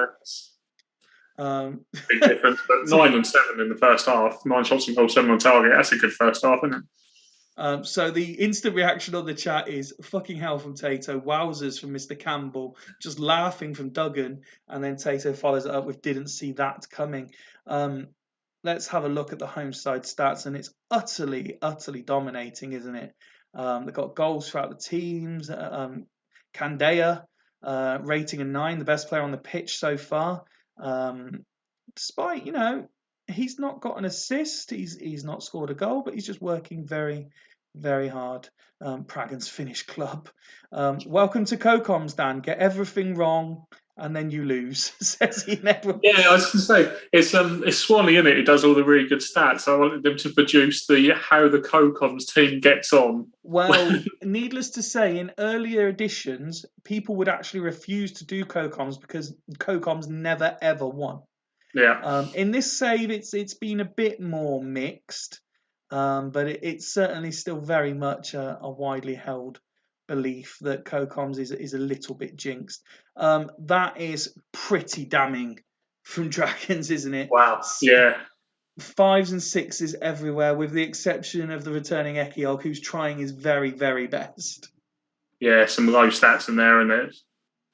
[SPEAKER 2] know, big difference. But 9 and 7 in the first half, 9 shots on goal, 7 on target. That's a good first half, isn't it?
[SPEAKER 1] So the instant reaction on the chat is fucking hell from Tato, wowzers from Mr. Campbell, just laughing from Duggan, and then Tato follows it up with didn't see that coming. Let's have a look at the home side stats, and it's utterly dominating, isn't it? They've got goals throughout the teams. Candea rating a 9, the best player on the pitch so far. Despite, he's not got an assist, he's not scored a goal, but he's just working very, very hard. Pragan's Finnish club. Welcome to CoComs, Dan. Get everything wrong and then you lose, says he never.
[SPEAKER 2] Yeah, I was going to say, it's Swanee, isn't it? It does all the really good stats. I wanted them to produce how the CoComs team gets on.
[SPEAKER 1] Well, needless to say, in earlier editions, people would actually refuse to do CoComs because CoComs never ever won.
[SPEAKER 2] Yeah.
[SPEAKER 1] In this save, it's been a bit more mixed, but it's certainly still very much a widely held belief that CoComs is a little bit jinxed. That is pretty damning from Dragons, isn't it?
[SPEAKER 2] Wow. Yeah.
[SPEAKER 1] 5s and 6s everywhere, with the exception of the returning Ekiog, who's trying his very, very best.
[SPEAKER 2] Yeah, some low stats in there, and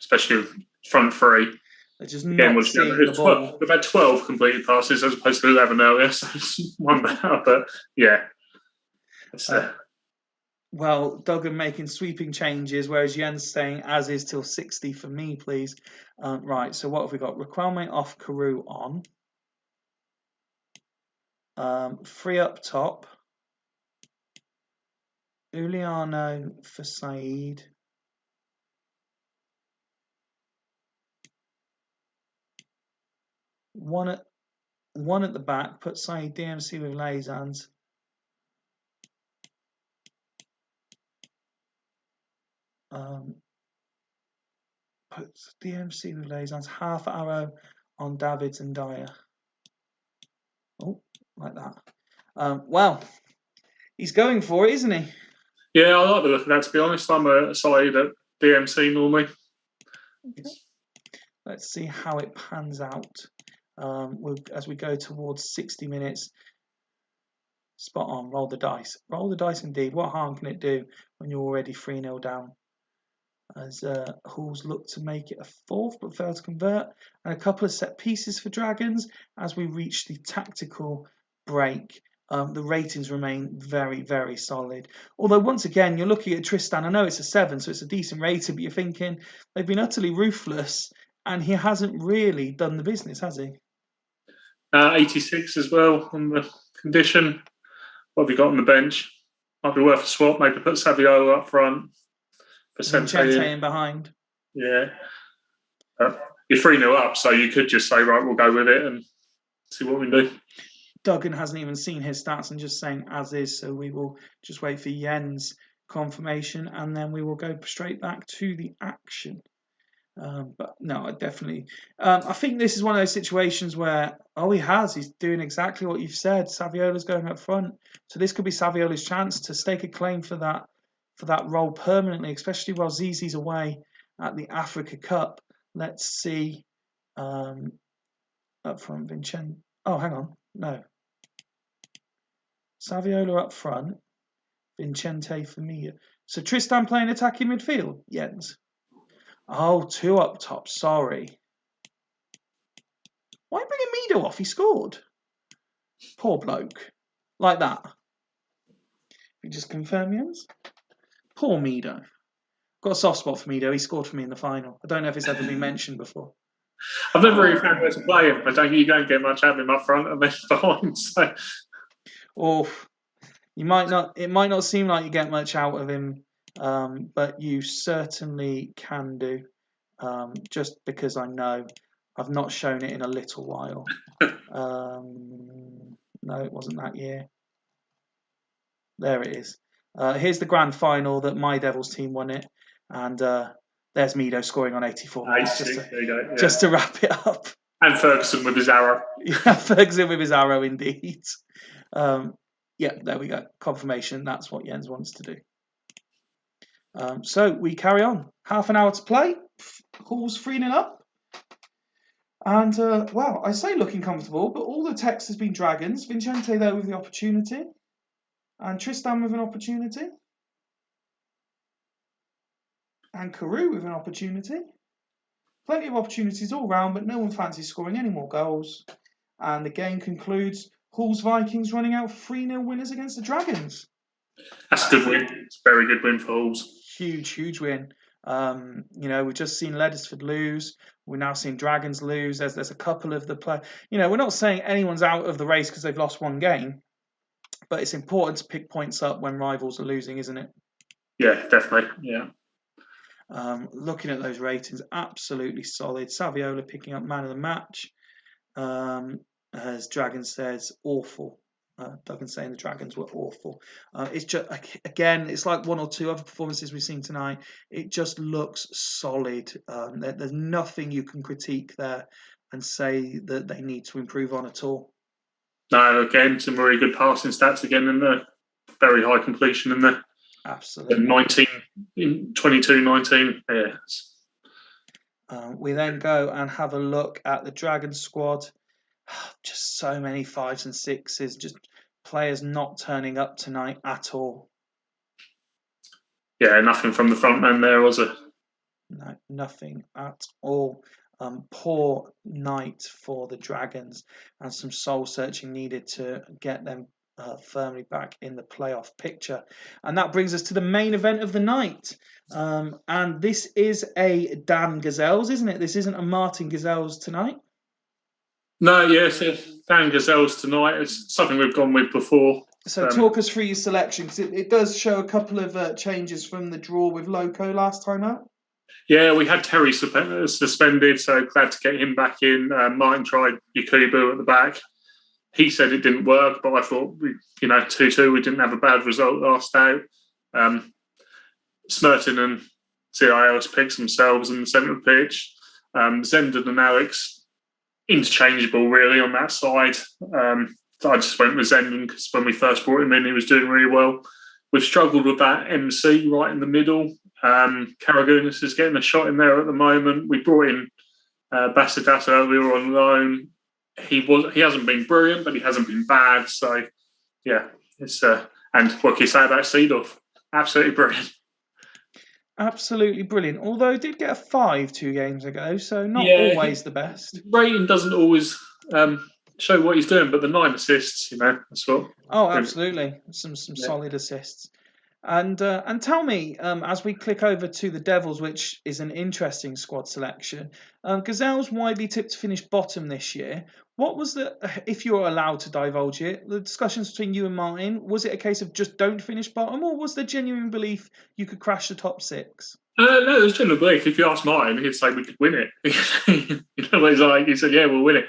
[SPEAKER 2] especially front 3.
[SPEAKER 1] They're just not seeing the ball.
[SPEAKER 2] We've had 12 completed passes as opposed to 11 earlier, so it's one better. But yeah.
[SPEAKER 1] Well, Duggan making sweeping changes, whereas Jens saying as is till 60 for me, please. Right, so what have we got? Raquelme off, Carew on. 3 up top. Uliano for Saeed. One at the back, put Saeed DMC with Lazans. Puts DMC with Lazans, half arrow on Davids and Dyer. Oh, like that. Well, he's going for it, isn't he?
[SPEAKER 2] Yeah, I like the look of that, to be honest. I'm a side at DMC normally.
[SPEAKER 1] Okay. Let's see how it pans out as we go towards 60 minutes. Spot on, roll the dice. Roll the dice indeed. What harm can it do when you're already 3-0 down? As Hulls look to make it a 4th but fail to convert. And a couple of set pieces for Dragons as we reach the tactical break. the ratings remain very, very solid. Although, once again, you're looking at Tristan. I know it's a 7, so it's a decent rating, but you're thinking they've been utterly ruthless, and he hasn't really done the business, has he?
[SPEAKER 2] 86 as well on the condition. What have you got on the bench? Might be worth a swap. Maybe put Saviola up front.
[SPEAKER 1] Vincente in behind.
[SPEAKER 2] Yeah. You're 3-0 up, so you could just say, right, we'll go with it and see what we do.
[SPEAKER 1] Duggan hasn't even seen his stats and just saying as is, so we will just wait for Jens' confirmation and then we will go straight back to the action. But no, I definitely. I think this is one of those situations where he's doing exactly what you've said. Saviola's going up front, so this could be Saviola's chance to stake a claim for that role permanently, especially while Zizi's away at the Africa Cup. Let's see. Up front, Vincent. Oh, hang on, no. Saviola up front, Vincente Famiglia. So Tristan playing attacking midfield, Jens. Oh, 2 up top, sorry. Why bring Mido off? He scored. Poor bloke. Like that. You just confirm, Jens? Poor Mido. Got a soft spot for Mido. He scored for me in the final. I don't know if it's ever been mentioned before.
[SPEAKER 2] I've never really found where to play him. You don't get much out of him up front and then behind. So.
[SPEAKER 1] It might not seem like you get much out of him, but you certainly can do. Just because I know I've not shown it in a little while. No, it wasn't that year. There it is. Here's the grand final that my Devils team won it, and there's Mido scoring on 84 minutes just to wrap it up.
[SPEAKER 2] And Ferguson with his arrow.
[SPEAKER 1] Yeah, Ferguson with his arrow, indeed. Yeah, there we go. Confirmation. That's what Jens wants to do. So we carry on. Half an hour to play. Hall's 3-0 up. And, I say looking comfortable, but all the text has been Dragons. Vincente, though, with the opportunity. And Tristan with an opportunity. And Carew with an opportunity. Plenty of opportunities all round, but no one fancies scoring any more goals. And the game concludes Hall's Vikings running out 3-0 winners against the Dragons.
[SPEAKER 2] That's a good win. It's a very good win for Halls.
[SPEAKER 1] Huge win. We've just seen Leddersford lose. We're now seeing Dragons lose. There's a couple of the play. We're not saying anyone's out of the race because they've lost one game, but it's important to pick points up when rivals are losing, isn't it?
[SPEAKER 2] Yeah, definitely. Yeah.
[SPEAKER 1] Looking at those ratings, absolutely solid. Saviola picking up man of the match. As Dragon says, awful. Duggan saying the Dragons were awful. It's just, again, it's like one or two other performances we've seen tonight. It just looks solid. There's nothing you can critique there and say that they need to improve on at all.
[SPEAKER 2] No, again, some very good passing stats again in there. Very high completion in there.
[SPEAKER 1] Absolutely.
[SPEAKER 2] 22-19. Yeah.
[SPEAKER 1] We then go and have a look at the Dragon squad. Just so many 5s and 6s, just players not turning up tonight at all.
[SPEAKER 2] Yeah, nothing from the front man there, was it?
[SPEAKER 1] No, nothing at all. Poor night for the Dragons, and some soul searching needed to get them firmly back in the playoff picture. And that brings us to the main event of the night. And this is a Dan Gazelles, isn't it? This isn't a Martin Gazelles tonight.
[SPEAKER 2] No, yes, Dan Gazelles tonight. It's something we've gone with before.
[SPEAKER 1] So talk us through your selection, because it does show a couple of changes from the draw with Loco last time out.
[SPEAKER 2] Yeah, we had Terry suspended, so glad to get him back in. Martin tried Yakubu at the back. He said it didn't work, but I thought, 2-2, we didn't have a bad result last out. Smerton and CILs picked themselves in the centre of the pitch. Zenden and Alex, interchangeable really on that side. I just went with Zenden because when we first brought him in, he was doing really well. We've struggled with that MC right in the middle. Karagunis is getting a shot in there at the moment. We brought in Basadata earlier on loan. He hasn't been brilliant, but he hasn't been bad. So yeah, it's and what can you say about Seedorf? Absolutely brilliant.
[SPEAKER 1] Absolutely brilliant. Although he did get a 5 2 games ago, so not always the best.
[SPEAKER 2] Rating doesn't always show what he's doing. But the 9 assists, that's what.
[SPEAKER 1] Oh, absolutely, some solid assists. And tell me, as we click over to the Devils, which is an interesting squad selection, Gazelles widely tipped to finish bottom this year. What was if you're allowed to divulge it, the discussions between you and Martin? Was it a case of just don't finish bottom, or was there genuine belief you could crash the top 6?
[SPEAKER 2] No, there's general belief. If you ask Martin, he'd say we could win it. He's like, he said, yeah, we'll win it.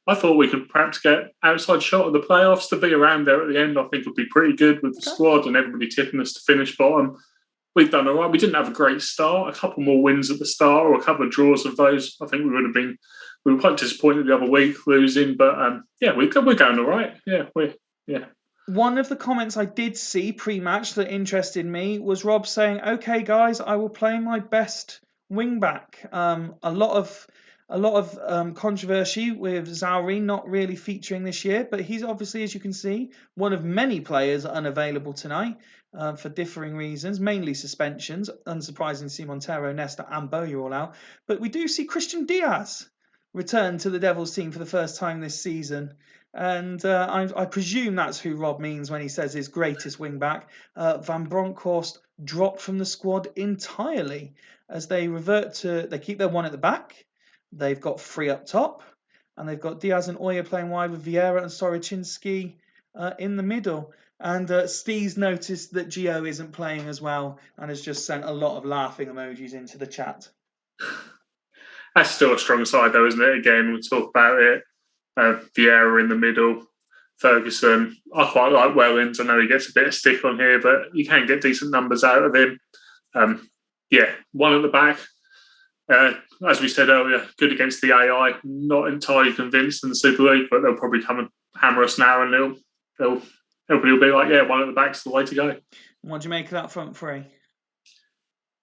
[SPEAKER 2] I thought we could perhaps get outside shot of the playoffs to be around there at the end. I think would be pretty good with the squad and everybody tipping us to finish bottom. We've done all right. We didn't have a great start. A couple more wins at the start or a couple of draws of those. I think we were quite disappointed the other week losing, but we're going all right. Yeah.
[SPEAKER 1] One of the comments I did see pre-match that interested me was Rob saying, "Okay, guys, I will play my best wing-back." A lot of controversy with Zauri not really featuring this year, but he's obviously, as you can see, one of many players unavailable tonight for differing reasons, mainly suspensions. Unsurprising to see Montero, Nesta, and Bowyer all out, but we do see Christian Diaz return to the Devils team for the first time this season. And I presume that's who Rob means when he says his greatest wing-back. Van Bronckhorst dropped from the squad entirely as they keep their one at the back. They've got 3 up top, and they've got Diaz and Oya playing wide with Vieira and Soroczynski in the middle. And Steve's noticed that Gio isn't playing as well and has just sent a lot of laughing emojis into the chat.
[SPEAKER 2] That's still a strong side, though, isn't it? Again, we'll talk about it. Vieira in the middle, Ferguson. I quite like Wellens. I know he gets a bit of stick on here, but you can get decent numbers out of him. One at the back. As we said earlier, good against the AI. Not entirely convinced in the Super League, but they'll probably come and hammer us now, and everybody will be like, one at the back's the way to go.
[SPEAKER 1] What do you make of that front three?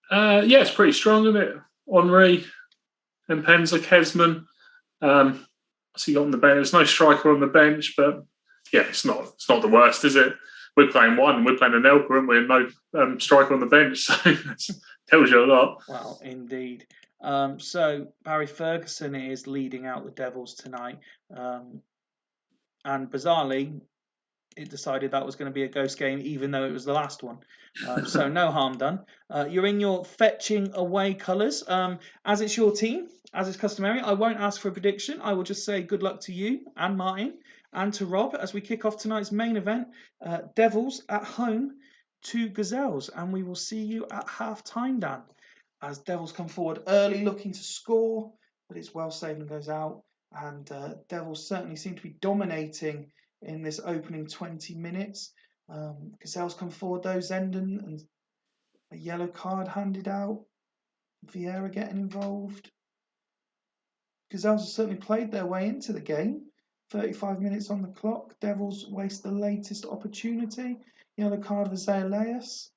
[SPEAKER 2] It's pretty strong, isn't it? Henry and Penza, Kesman. So you got on the bench. There's no striker on the bench, but it's not the worst, is it? We're playing one, and we're playing an Elka, and we're no striker on the bench, so that tells you a lot.
[SPEAKER 1] Well, indeed. So Barry Ferguson is leading out the Devils tonight, and bizarrely, it decided that was going to be a ghost game, even though it was the last one. So no harm done. You're in your fetching away colours. As it's your team, as is customary, I won't ask for a prediction. I will just say good luck to you and Martin and to Rob as we kick off tonight's main event, Devils at home to Gazelles. And we will see you at half-time, Dan, as Devils come forward early looking to score, but it's well saved and goes out. And Devils certainly seem to be dominating in this opening 20 minutes. Gazelles come forward, those ending, and a yellow card handed out. Vieira getting involved. Gazelles have certainly played their way into the game. 35 minutes on the clock. Devils waste the latest opportunity. Yellow card for Zayaleas.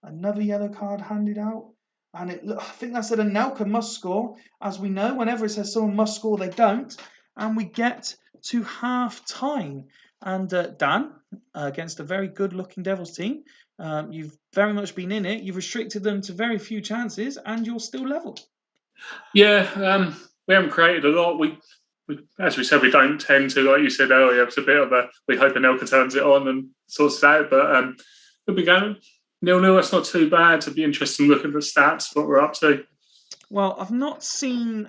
[SPEAKER 1] Another yellow card handed out. And I think that said Anelka must score. As we know, whenever it says someone must score, they don't. And we get to half-time. And Dan, against a very good-looking Devils team, you've very much been in it. You've restricted them to very few chances, and you're still level.
[SPEAKER 2] Yeah, we haven't created a lot. We, as we said, we don't tend to, like you said earlier, it's a bit of we hope Anelka turns it on and sorts it out. But we'll be going 0-0. That's not too bad. It'd be interesting looking at the stats, what we're up to.
[SPEAKER 1] Well, I've not seen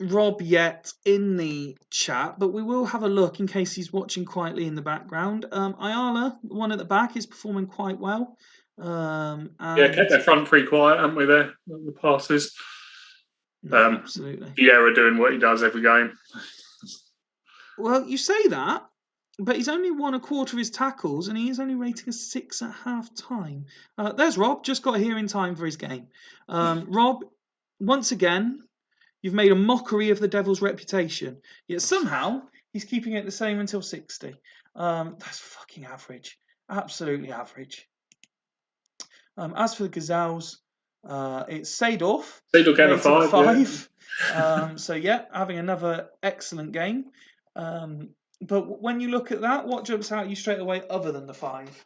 [SPEAKER 1] Rob yet in the chat, but we will have a look in case he's watching quietly in the background. Ayala, the one at the back, is performing quite well.
[SPEAKER 2] Kept their front pretty quiet, haven't we, there, the passes.
[SPEAKER 1] Absolutely.
[SPEAKER 2] Vieira doing what he does every game.
[SPEAKER 1] Well, you say that, but he's only won a quarter of his tackles, and he is only rating a 6 at half-time. There's Rob, just got here in time for his game. Rob, once again, you've made a mockery of the Devils' reputation, yet somehow he's keeping it the same until 60. That's fucking average. Absolutely average. As for the Gazelles, it's Seedorf.
[SPEAKER 2] Seedorf getting a 5.
[SPEAKER 1] So, having another excellent game. But when you look at that, what jumps out at you straight away other than the 5?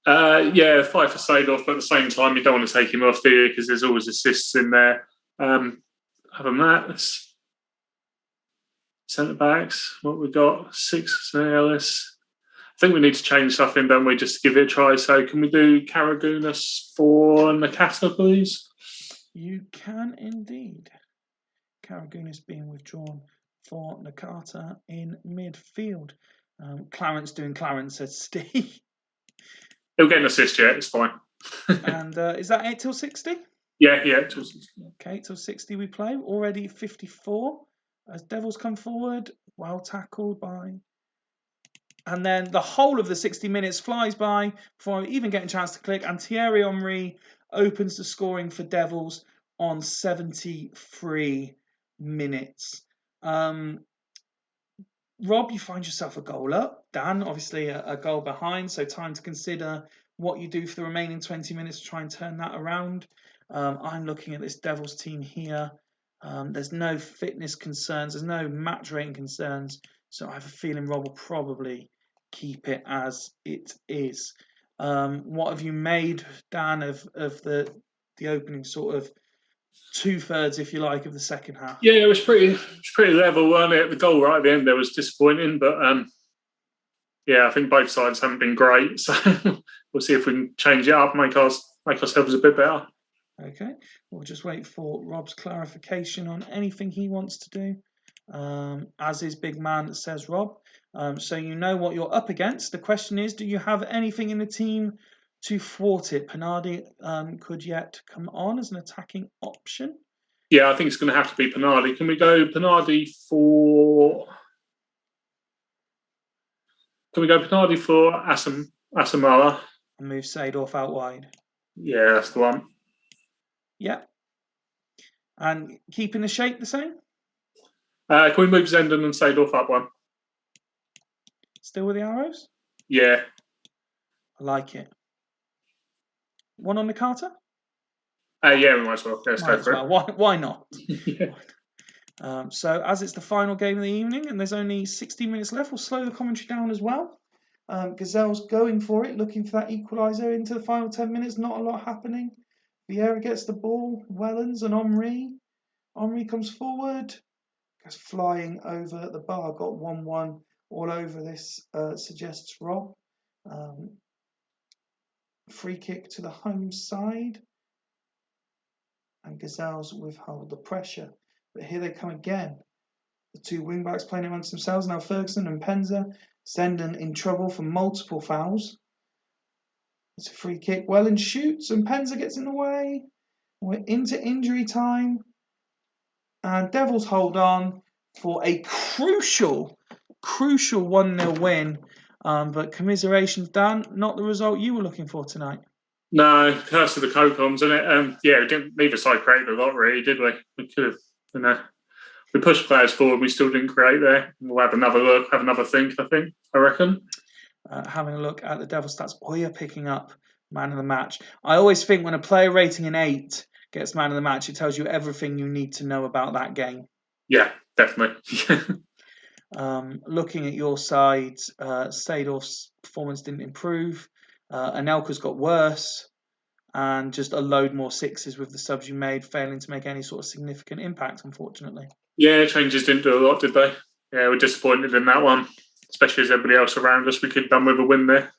[SPEAKER 2] 5 for Seedorf, but at the same time, you don't want to take him off, do you? Because there's always assists in there. Other than that, Centre backs, what we got? 6 Ellis. I think we need to change something, don't we, just to give it a try. So can we do Karagunas for Nakata, please?
[SPEAKER 1] You can indeed. Karagunas being withdrawn for Nakata in midfield. Clarence doing Clarence, says Steve.
[SPEAKER 2] He'll get an assist, yeah, it's fine.
[SPEAKER 1] And is that 8 till 60?
[SPEAKER 2] Yeah.
[SPEAKER 1] Okay, till 60 we play. Already 54. As Devils come forward, well tackled by. And then the whole of the 60 minutes flies by before I even getting a chance to click. And Thierry Henry opens the scoring for Devils on 73 minutes. Rob, you find yourself a goal up. Dan, obviously a goal behind, so time to consider what you do for the remaining 20 minutes to try and turn that around. I'm looking at this Devils team here. There's no fitness concerns, there's no match rating concerns, so I have a feeling Rob will probably keep it as it is. What have you made, Dan, of the opening sort of 2/3, if you like, of the second half?
[SPEAKER 2] Yeah, it was pretty level, wasn't it? The goal right at the end there was disappointing, but yeah, I think both sides haven't been great. So we'll see if we can change it up, make ourselves a bit better.
[SPEAKER 1] Okay, we'll just wait for Rob's clarification on anything he wants to do. As is big man, says Rob. So you know what you're up against. The question is, do you have anything in the team to thwart it? Panardi could yet come on as an attacking option.
[SPEAKER 2] Yeah, I think it's going to have to be Panardi. Can we go Panardi for? Can we go Panardi for Asamoah?
[SPEAKER 1] And move Seedorf out wide.
[SPEAKER 2] Yeah, that's the one.
[SPEAKER 1] Yeah. And keeping the shape the same?
[SPEAKER 2] Can we move Zenden and Seedorf up one?
[SPEAKER 1] Still with the arrows?
[SPEAKER 2] Yeah.
[SPEAKER 1] I like it. One on the Carter?
[SPEAKER 2] Yeah, we might as well. Let's go for it.
[SPEAKER 1] Why not?
[SPEAKER 2] Yeah.
[SPEAKER 1] So as it's the final game of the evening and there's only 60 minutes left, we'll slow the commentary down as well. Gazelle's going for it, looking for that equaliser into the final 10 minutes. Not a lot happening. Vieira gets the ball. Wellens and Henry. Henry comes forward. Goes flying over the bar. Got 1-1 all over this, suggests Rob. Free kick to the home side. And Gazelle's withhold the pressure. But here they come again. The two wing-backs playing amongst themselves. Now Ferguson and Penza. Zenden in trouble for multiple fouls. It's a free kick. Wellens shoots and Penza gets in the way. We're into injury time. And Devils hold on for a crucial 1-0 win. But commiserations, Dan, not the result you were looking for tonight.
[SPEAKER 2] No, curse of the Cocoms, isn't it? Yeah, neither side created a lot, really, did we? We could have, we pushed players forward, we still didn't create there. We'll have another look, have another think, I reckon.
[SPEAKER 1] Having a look at the Devil stats, Boyer picking up man of the match. I always think when a player rating an 8 gets man of the match, it tells you everything you need to know about that game.
[SPEAKER 2] Yeah, definitely.
[SPEAKER 1] Looking at your side, Seedorf's performance didn't improve. Anelka's got worse. And just a load more 6s with the subs you made, failing to make any sort of significant impact, unfortunately.
[SPEAKER 2] Yeah, changes didn't do a lot, did they? Yeah, we're disappointed in that one, especially as everybody else around us. We could have done with a win there.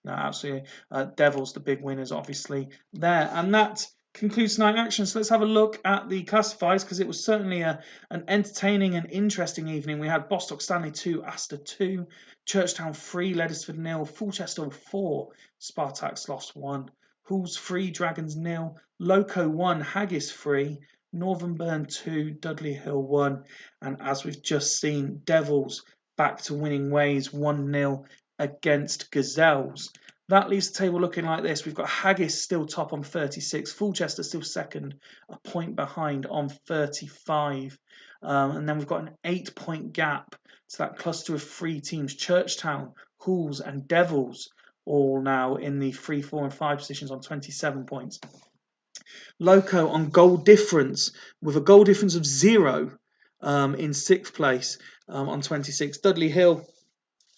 [SPEAKER 1] No, absolutely. Devils, the big winners, obviously, there. And that concludes tonight's action. So let's have a look at the classifiers, because it was certainly an entertaining and interesting evening. We had Bostock Stanley 2, Astor 2, Churchtown 3, Leddersford 0, Fulchester 4, Spartak Sloss 1, Hools 3, Dragons 0, Loco 1, Haggis 3, Northern Burn 2, Dudley Hill 1, and as we've just seen, Devils back to winning ways 1-0 against Gazelles. That leaves the table looking like this. We've got Haggis still top on 36, Fulchester still second, a point behind on 35. And then we've got an 8-point gap to that cluster of 3 teams, Churchtown, Hools and Devils, all now in the 3, 4 and 5 positions on 27 points. Loco on goal difference with a goal difference of 0 in 6th place on 26. Dudley Hill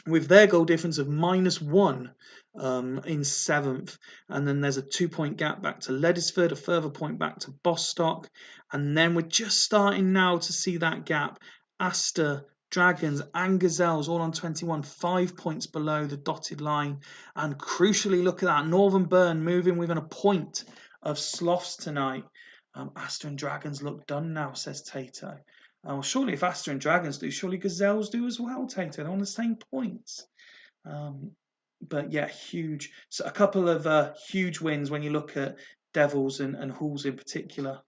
[SPEAKER 1] with their goal difference of -1 in 7th. And then there's a 2-point gap back to Leddersford, a further point back to Bostock. And then we're just starting now to see that gap. Astor Dragons and Gazelles all on 21, 5 points below the dotted line. And crucially, look at that, Northern Burn moving within a point of Sloths tonight. Aster and Dragons look done now, says Tato. Well, surely if Aster and Dragons do, surely Gazelles do as well, Tato. They're on the same points. But yeah, huge. So a couple of huge wins when you look at Devils and Halls in particular.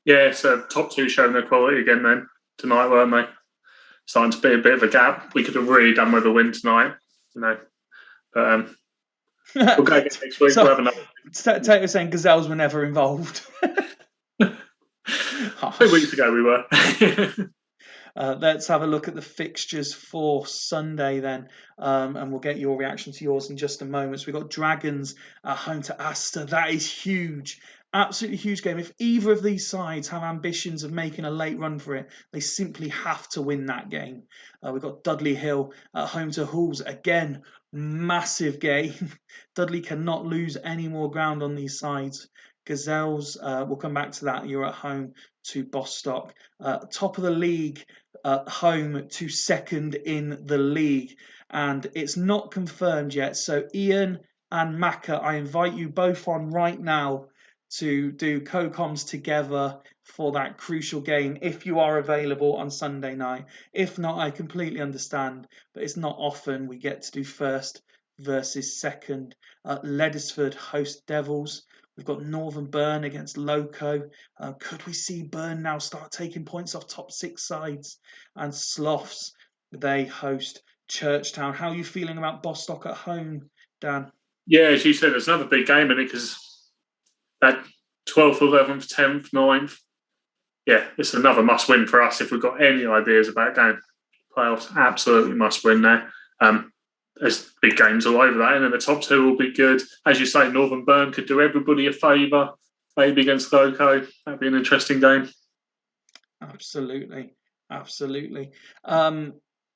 [SPEAKER 2] Yeah, so top two showing their quality again then tonight, weren't they? Starting to be a bit of a gap. We could have really done with a win tonight, But we'll go again next week.
[SPEAKER 1] So,
[SPEAKER 2] we'll have another.
[SPEAKER 1] Tato saying Gazelles were never involved.
[SPEAKER 2] 2 weeks ago we were.
[SPEAKER 1] Let's have a look at the fixtures for Sunday then, and we'll get your reaction to yours in just a moment. So we've got Dragons at home to Aster. That is huge. Absolutely huge game. If either of these sides have ambitions of making a late run for it, they simply have to win that game. We've got Dudley Hill at home to Halls. Again, massive game. Dudley cannot lose any more ground on these sides. Gazelles, we'll come back to that. You're at home to Bostock. Top of the league, home to second in the league. And it's not confirmed yet. So Ian and Macca, I invite you both on right now to do co-coms together for that crucial game if you are available on Sunday night. If not, I completely understand, but it's not often we get to do first versus second. Leddersford host Devils. We've got Northern Burn against Loco. Could we see Burn now start taking points off top six sides? And Sloths, they host Churchtown. How are you feeling about Bostock at home, Dan?
[SPEAKER 2] Yeah, as you said, there's another big game in it because that 12th, 11th, 10th, 9th, yeah, it's another must-win for us if we've got any ideas about going playoffs. Absolutely must-win there. There's big games all over that, and then the top two will be good. As you say, Northern Burn could do everybody a favour, maybe against Loco. That'd be an interesting game.
[SPEAKER 1] Absolutely.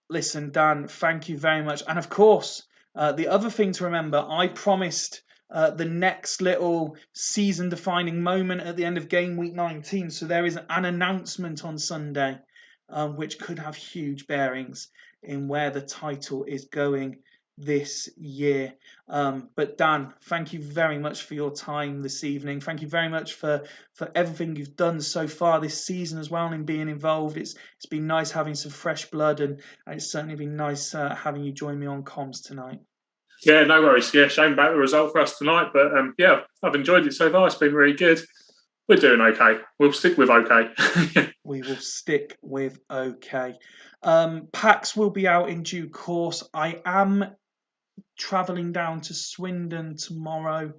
[SPEAKER 1] Listen, Dan, thank you very much. And of course, the other thing to remember, I promised the next little season-defining moment at the end of game week 19. So there is an announcement on Sunday, which could have huge bearings in where the title is going this year. But Dan, thank you very much for your time this evening. Thank you very much for everything you've done so far this season as well and being involved. It's been nice having some fresh blood, and it's certainly been nice having you join me on comms tonight.
[SPEAKER 2] Yeah, no worries. Yeah, shame about the result for us tonight, but yeah, I've enjoyed it so far. It's been really good. We're doing okay. We'll stick with okay.
[SPEAKER 1] We will stick with okay. Packs will be out in due course. I am travelling down to Swindon tomorrow.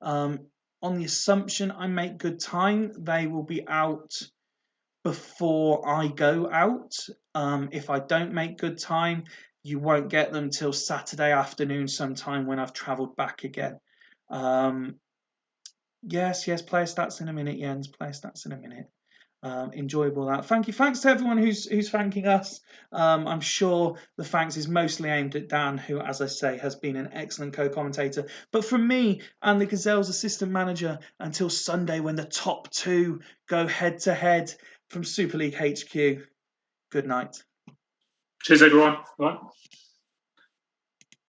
[SPEAKER 1] On the assumption I make good time, they will be out before I go out. If I don't make good time, you won't get them till Saturday afternoon sometime when I've travelled back again. Yes, player stats in a minute, Jens. Player stats in a minute. Enjoyable that. Thank you. Thanks to everyone who's thanking us. I'm sure the thanks is mostly aimed at Dan, who, as I say, has been an excellent co-commentator. But from me and the Gazelles assistant manager, until Sunday when the top two go head to head from Super League HQ. Good night.
[SPEAKER 2] Cheers, everyone. All right.